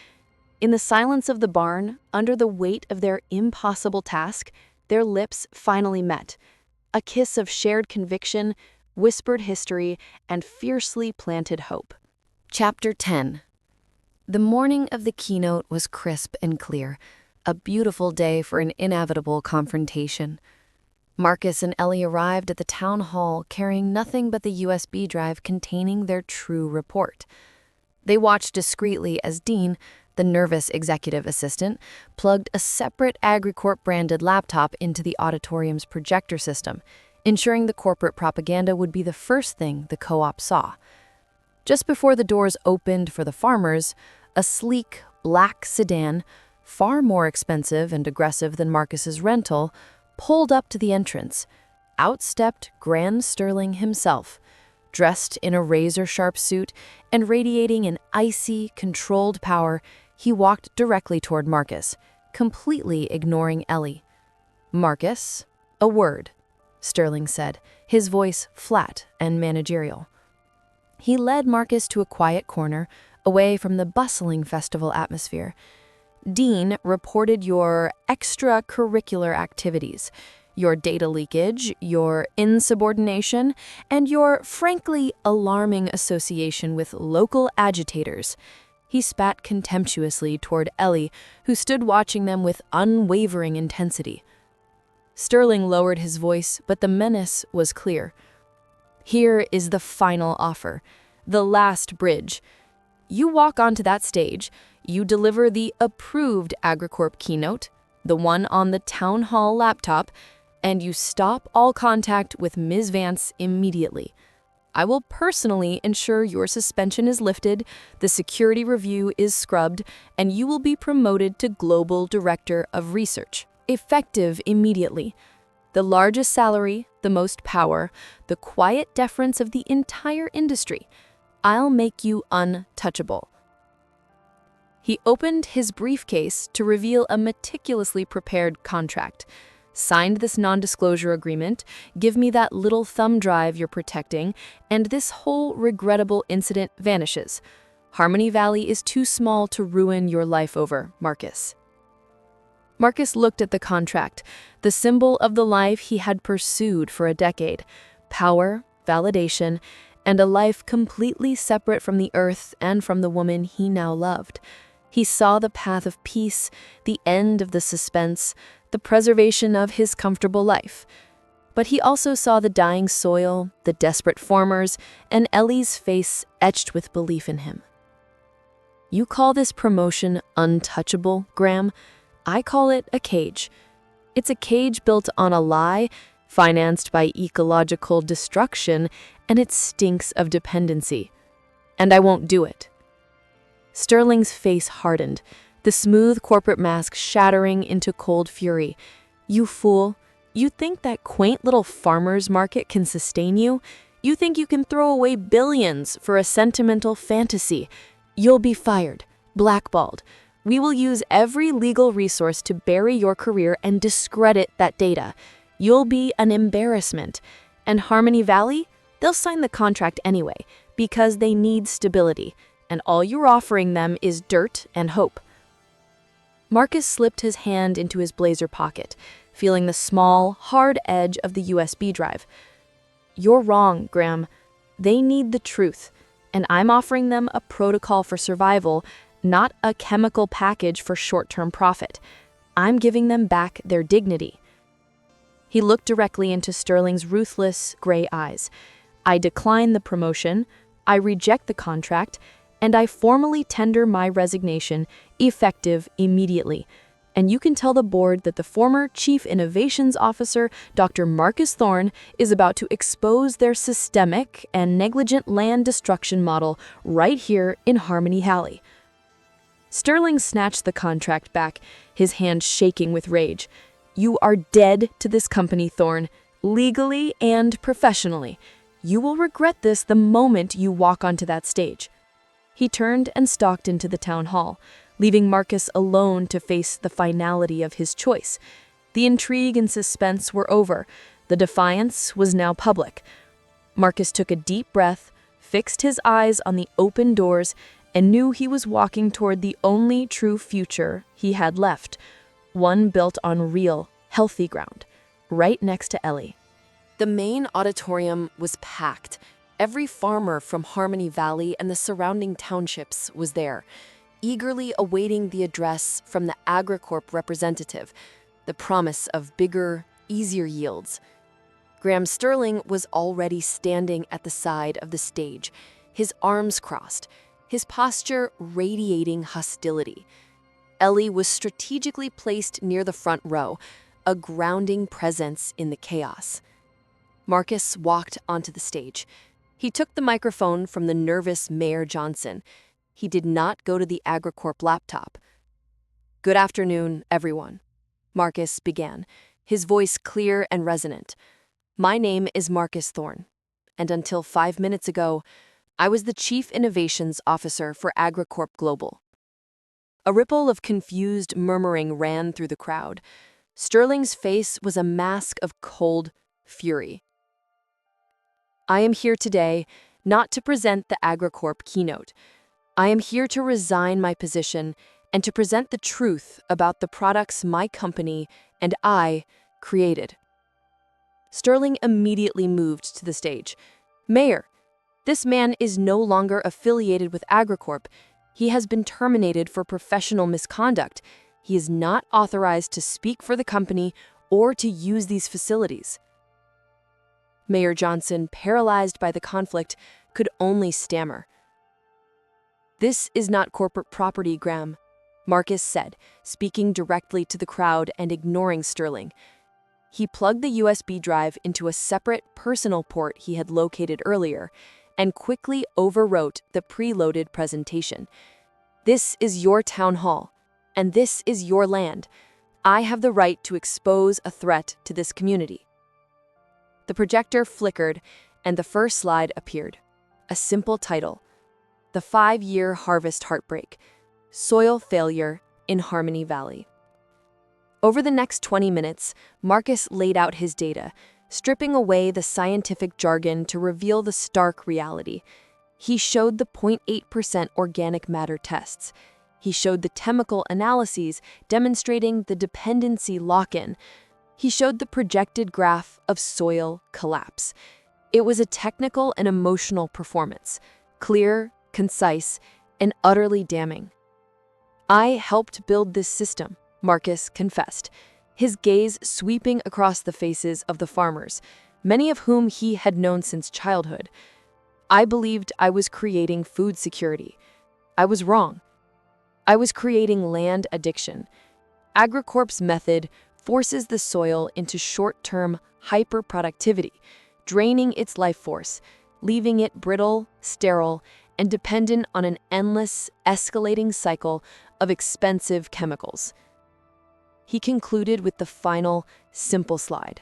In the silence of the barn, under the weight of their impossible task, their lips finally met. A kiss of shared conviction, whispered history, and fiercely planted hope. Chapter 10. The morning of the keynote was crisp and clear, a beautiful day for an inevitable confrontation. Marcus and Ellie arrived at the town hall carrying nothing but the USB drive containing their true report. They watched discreetly as Dean, the nervous executive assistant, plugged a separate AgriCorp-branded laptop into the auditorium's projector system, ensuring the corporate propaganda would be the first thing the co-op saw. Just before the doors opened for the farmers, a sleek, black sedan, far more expensive and aggressive than Marcus's rental, pulled up to the entrance. Out stepped Grand Sterling himself, dressed in a razor-sharp suit and radiating an icy, controlled power. He walked directly toward Marcus, completely ignoring Ellie. "Marcus, a word," Sterling said, his voice flat and managerial. He led Marcus to a quiet corner, away from the bustling festival atmosphere. "Dean reported your extracurricular activities, your data leakage, your insubordination, and your frankly alarming association with local agitators." He spat contemptuously toward Ellie, who stood watching them with unwavering intensity. Sterling lowered his voice, but the menace was clear. "Here is the final offer, the last bridge. You walk onto that stage, you deliver the approved AgriCorp keynote, the one on the town hall laptop, and you stop all contact with Ms. Vance immediately. I will personally ensure your suspension is lifted, the security review is scrubbed, and you will be promoted to Global Director of Research, effective immediately. The largest salary, the most power, the quiet deference of the entire industry. I'll make you untouchable." He opened his briefcase to reveal a meticulously prepared contract. "Signed this non-disclosure agreement, give me that little thumb drive you're protecting, and this whole regrettable incident vanishes. Harmony Valley is too small to ruin your life over, Marcus." Marcus looked at the contract, the symbol of the life he had pursued for a decade: power, validation, and a life completely separate from the earth and from the woman he now loved. He saw the path of peace, the end of the suspense, the preservation of his comfortable life. But he also saw the dying soil, the desperate farmers, and Ellie's face etched with belief in him. You call this promotion untouchable, Graham? I call it a cage. It's a cage built on a lie, financed by ecological destruction, and it stinks of dependency. And I won't do it. Sterling's face hardened, the smooth corporate mask shattering into cold fury. You fool. You think that quaint little farmer's market can sustain you? You think you can throw away billions for a sentimental fantasy? You'll be fired, blackballed. We will use every legal resource to bury your career and discredit that data. You'll be an embarrassment. And Harmony Valley? They'll sign the contract anyway, because they need stability, and all you're offering them is dirt and hope. Marcus slipped his hand into his blazer pocket, feeling the small, hard edge of the USB drive. You're wrong, Graham. They need the truth, and I'm offering them a protocol for survival, not a chemical package for short-term profit. I'm giving them back their dignity. He looked directly into Sterling's ruthless, gray eyes. I decline the promotion, I reject the contract, and I formally tender my resignation, effective immediately. And you can tell the board that the former Chief Innovations Officer, Dr. Marcus Thorne, is about to expose their systemic and negligent land destruction model right here in Harmony Valley. Sterling snatched the contract back, his hand shaking with rage. You are dead to this company, Thorne, legally and professionally. You will regret this the moment you walk onto that stage. He turned and stalked into the town hall, leaving Marcus alone to face the finality of his choice. The intrigue and suspense were over. The defiance was now public. Marcus took a deep breath, fixed his eyes on the open doors, and knew he was walking toward the only true future he had left, one built on real, healthy ground, right next to Ellie. The main auditorium was packed. Every farmer from Harmony Valley and the surrounding townships was there, eagerly awaiting the address from the AgriCorp representative, the promise of bigger, easier yields. Graham Sterling was already standing at the side of the stage, his arms crossed, his posture radiating hostility. Ellie was strategically placed near the front row, a grounding presence in the chaos. Marcus walked onto the stage. He took the microphone from the nervous Mayor Johnson. He did not go to the AgriCorp laptop. Good afternoon, everyone, Marcus began, his voice clear and resonant. My name is Marcus Thorne, and until 5 minutes ago, I was the Chief Innovations Officer for AgriCorp Global. A ripple of confused murmuring ran through the crowd. Sterling's face was a mask of cold fury. I am here today not to present the AgriCorp keynote. I am here to resign my position and to present the truth about the products my company and I created. Sterling immediately moved to the stage. Mayor, this man is no longer affiliated with AgriCorp. He has been terminated for professional misconduct. He is not authorized to speak for the company or to use these facilities. Mayor Johnson, paralyzed by the conflict, could only stammer. This is not corporate property, Graham, Marcus said, speaking directly to the crowd and ignoring Sterling. He plugged the USB drive into a separate personal port he had located earlier and quickly overwrote the preloaded presentation. This is your town hall, and this is your land. I have the right to expose a threat to this community. The projector flickered, and the first slide appeared. A simple title: The 5-Year Harvest Heartbreak, Soil Failure in Harmony Valley. Over the next 20 minutes, Marcus laid out his data, stripping away the scientific jargon to reveal the stark reality. He showed the 0.8% organic matter tests. He showed the chemical analyses demonstrating the dependency lock-in. He showed the projected graph of soil collapse. It was a technical and emotional performance, clear, concise, and utterly damning. I helped build this system, Marcus confessed, his gaze sweeping across the faces of the farmers, many of whom he had known since childhood. I believed I was creating food security. I was wrong. I was creating land addiction. AgriCorp's method forces the soil into short-term hyperproductivity, draining its life force, leaving it brittle, sterile, and dependent on an endless, escalating cycle of expensive chemicals. He concluded with the final, simple slide.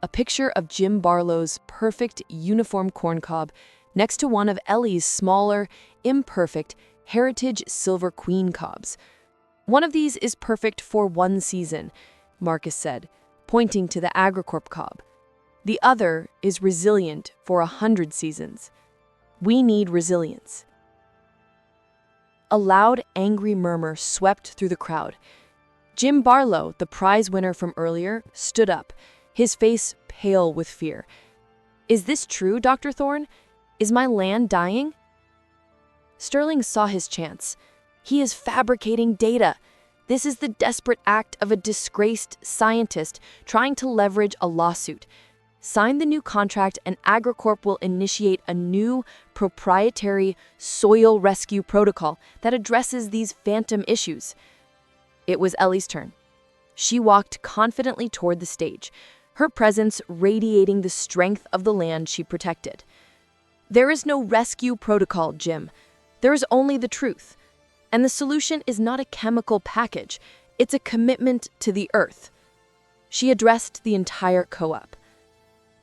A picture of Jim Barlow's perfect, uniform corncob next to one of Ellie's smaller, imperfect, heritage Silver Queen cobs. One of these is perfect for one season, Marcus said, pointing to the AgriCorp cob. The other is resilient for 100 seasons. We need resilience. A loud, angry murmur swept through the crowd. Jim Barlow, the prize winner from earlier, stood up, his face pale with fear. Is this true, Dr. Thorne? Is my land dying? Sterling saw his chance. He is fabricating data. This is the desperate act of a disgraced scientist trying to leverage a lawsuit. Sign the new contract and AgriCorp will initiate a new proprietary soil rescue protocol that addresses these phantom issues. It was Ellie's turn. She walked confidently toward the stage, her presence radiating the strength of the land she protected. There is no rescue protocol, Jim. There is only the truth. And the solution is not a chemical package. It's a commitment to the earth. She addressed the entire co-op.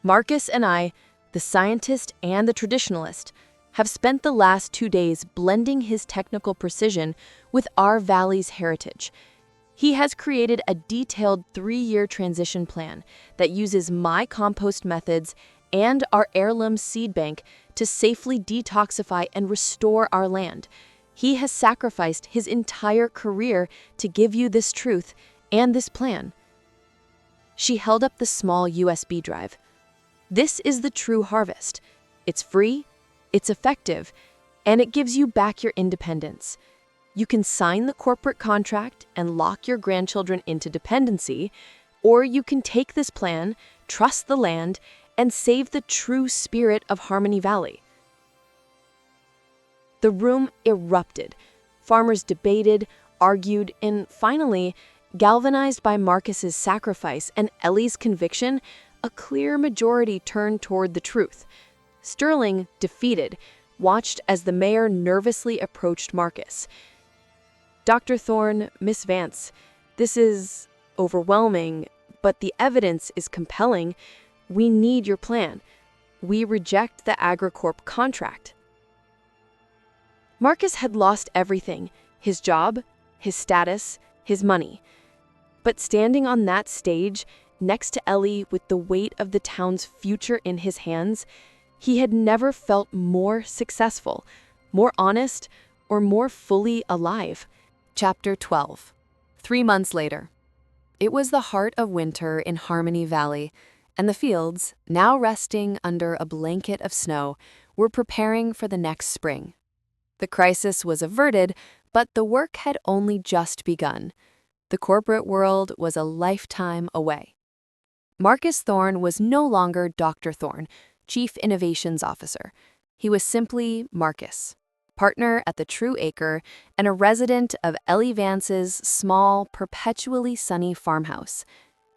Marcus and I, the scientist and the traditionalist, have spent the last 2 days blending his technical precision with our valley's heritage. He has created a detailed 3-year transition plan that uses my compost methods and our heirloom seed bank to safely detoxify and restore our land. He has sacrificed his entire career to give you this truth and this plan. She held up the small USB drive. This is the true harvest. It's free, it's effective, and it gives you back your independence. You can sign the corporate contract and lock your grandchildren into dependency, or you can take this plan, trust the land, and save the true spirit of Harmony Valley. The room erupted. Farmers debated, argued, and finally, galvanized by Marcus's sacrifice and Ellie's conviction, a clear majority turned toward the truth. Sterling, defeated, watched as the mayor nervously approached Marcus. Dr. Thorne, Miss Vance, this is overwhelming, but the evidence is compelling. We need your plan. We reject the AgriCorp contract. Marcus had lost everything, his job, his status, his money. But standing on that stage, next to Ellie with the weight of the town's future in his hands, he had never felt more successful, more honest, or more fully alive. Chapter 12. 3 months later. It was the heart of winter in Harmony Valley, and the fields, now resting under a blanket of snow, were preparing for the next spring. The crisis was averted, but the work had only just begun. The corporate world was a lifetime away. Marcus Thorne was no longer Dr. Thorne, Chief Innovations Officer. He was simply Marcus, partner at the True Acre and a resident of Ellie Vance's small, perpetually sunny farmhouse.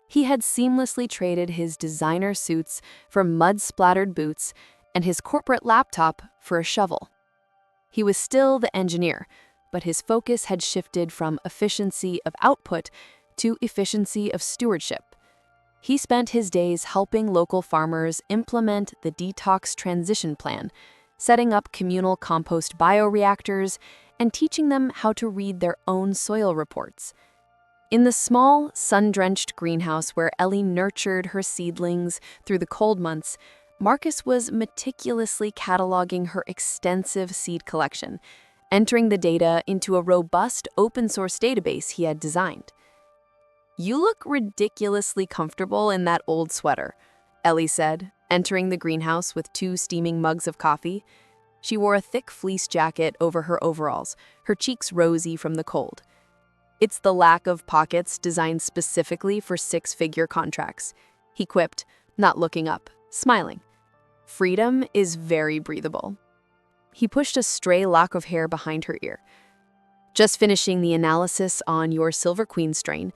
He had seamlessly traded his designer suits for mud-splattered boots and his corporate laptop for a shovel. He was still the engineer, but his focus had shifted from efficiency of output to efficiency of stewardship. He spent his days helping local farmers implement the detox transition plan, setting up communal compost bioreactors, and teaching them how to read their own soil reports. In the small, sun-drenched greenhouse where Ellie nurtured her seedlings through the cold months, Marcus was meticulously cataloging her extensive seed collection, entering the data into a robust open-source database he had designed. "You look ridiculously comfortable in that old sweater," Ellie said, entering the greenhouse with 2 steaming mugs of coffee. She wore a thick fleece jacket over her overalls, her cheeks rosy from the cold. It's the lack of pockets designed specifically for six-figure contracts, he quipped, not looking up, smiling. Freedom is very breathable. He pushed a stray lock of hair behind her ear. Just finishing the analysis on your Silver Queen strain.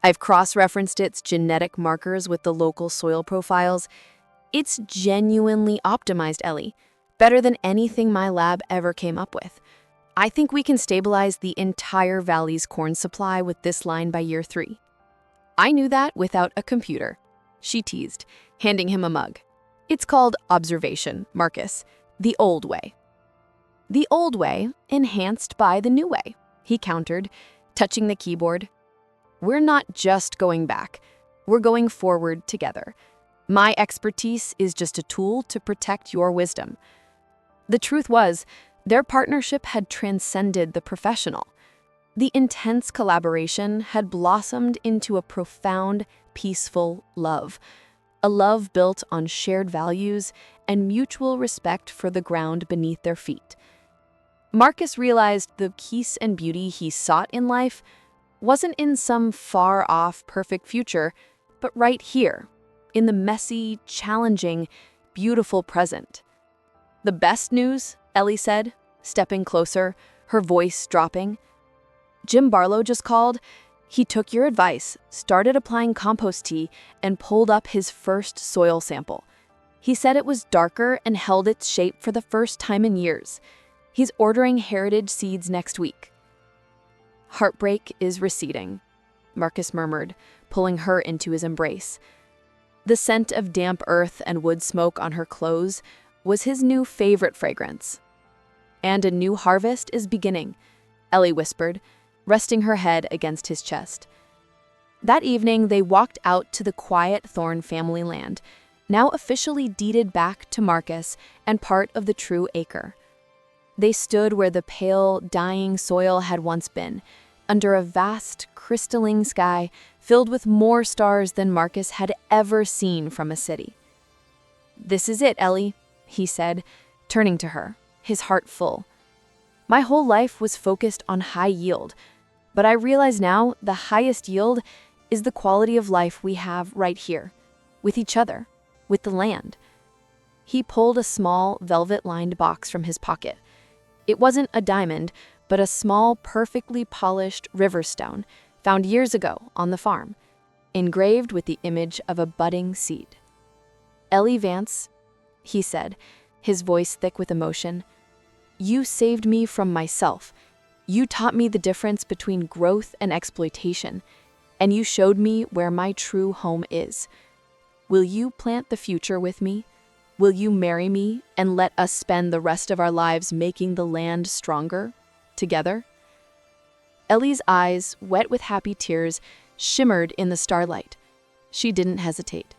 I've cross-referenced its genetic markers with the local soil profiles. It's genuinely optimized, Ellie. Better than anything my lab ever came up with. I think we can stabilize the entire valley's corn supply with this line by year 3. I knew that without a computer, she teased, handing him a mug. It's called observation, Marcus. The old way. The old way, enhanced by the new way, he countered, touching the keyboard. We're not just going back. We're going forward together. My expertise is just a tool to protect your wisdom. The truth was, their partnership had transcended the professional. The intense collaboration had blossomed into a profound, peaceful love. A love built on shared values and mutual respect for the ground beneath their feet. Marcus realized the peace and beauty he sought in life wasn't in some far-off perfect future, but right here, in the messy, challenging, beautiful present. The best news, Ellie said, stepping closer, her voice dropping. Jim Barlow just called. He took your advice, started applying compost tea, and pulled up his first soil sample. He said it was darker and held its shape for the first time in years. He's ordering heritage seeds next week. Heartbreak is receding, Marcus murmured, pulling her into his embrace. The scent of damp earth and wood smoke on her clothes was his new favorite fragrance. And a new harvest is beginning, Ellie whispered, resting her head against his chest. That evening, they walked out to the quiet Thorne family land, now officially deeded back to Marcus and part of the true acre. They stood where the pale, dying soil had once been, under a vast, crystalline sky filled with more stars than Marcus had ever seen from a city. "This is it, Ellie," he said, turning to her, his heart full. "My whole life was focused on high yield, but I realize now the highest yield is the quality of life we have right here, with each other, with the land." He pulled a small, velvet-lined box from his pocket. It wasn't a diamond, but a small, perfectly polished river stone found years ago on the farm, engraved with the image of a budding seed. "Ellie Vance," he said, his voice thick with emotion, "you saved me from myself. You taught me the difference between growth and exploitation, and you showed me where my true home is. Will you plant the future with me? Will you marry me and let us spend the rest of our lives making the land stronger, together?" Ellie's eyes, wet with happy tears, shimmered in the starlight. She didn't hesitate.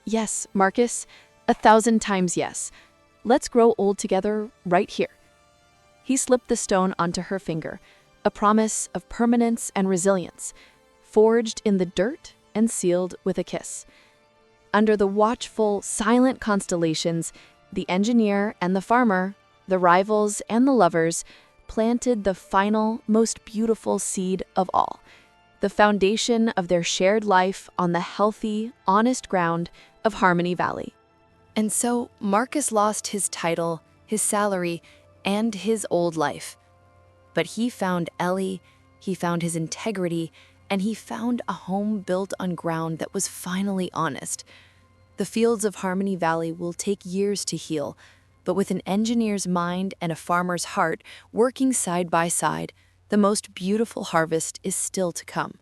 "Yes, Marcus, 1,000 times yes. Let's grow old together right here." He slipped the stone onto her finger, a promise of permanence and resilience, forged in the dirt and sealed with a kiss. Under the watchful, silent constellations, the engineer and the farmer, the rivals and the lovers, planted the final, most beautiful seed of all, the foundation of their shared life on the healthy, honest ground of Harmony Valley. And so Marcus lost his title, his salary, and his old life. But he found Ellie, he found his integrity, and he found a home built on ground that was finally honest. The fields of Harmony Valley will take years to heal, but with an engineer's mind and a farmer's heart working side by side, the most beautiful harvest is still to come.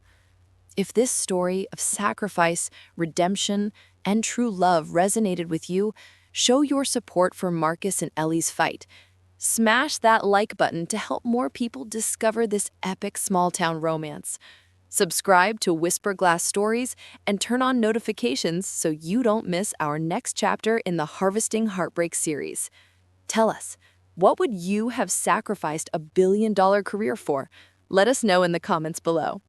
If this story of sacrifice, redemption, and true love resonated with you, show your support for Marcus and Ellie's fight. Smash that like button to help more people discover this epic small-town romance. Subscribe to Whisper Glass Stories and turn on notifications so you don't miss our next chapter in the Harvesting Heartbreak series. Tell us, what would you have sacrificed a billion-dollar career for? Let us know in the comments below.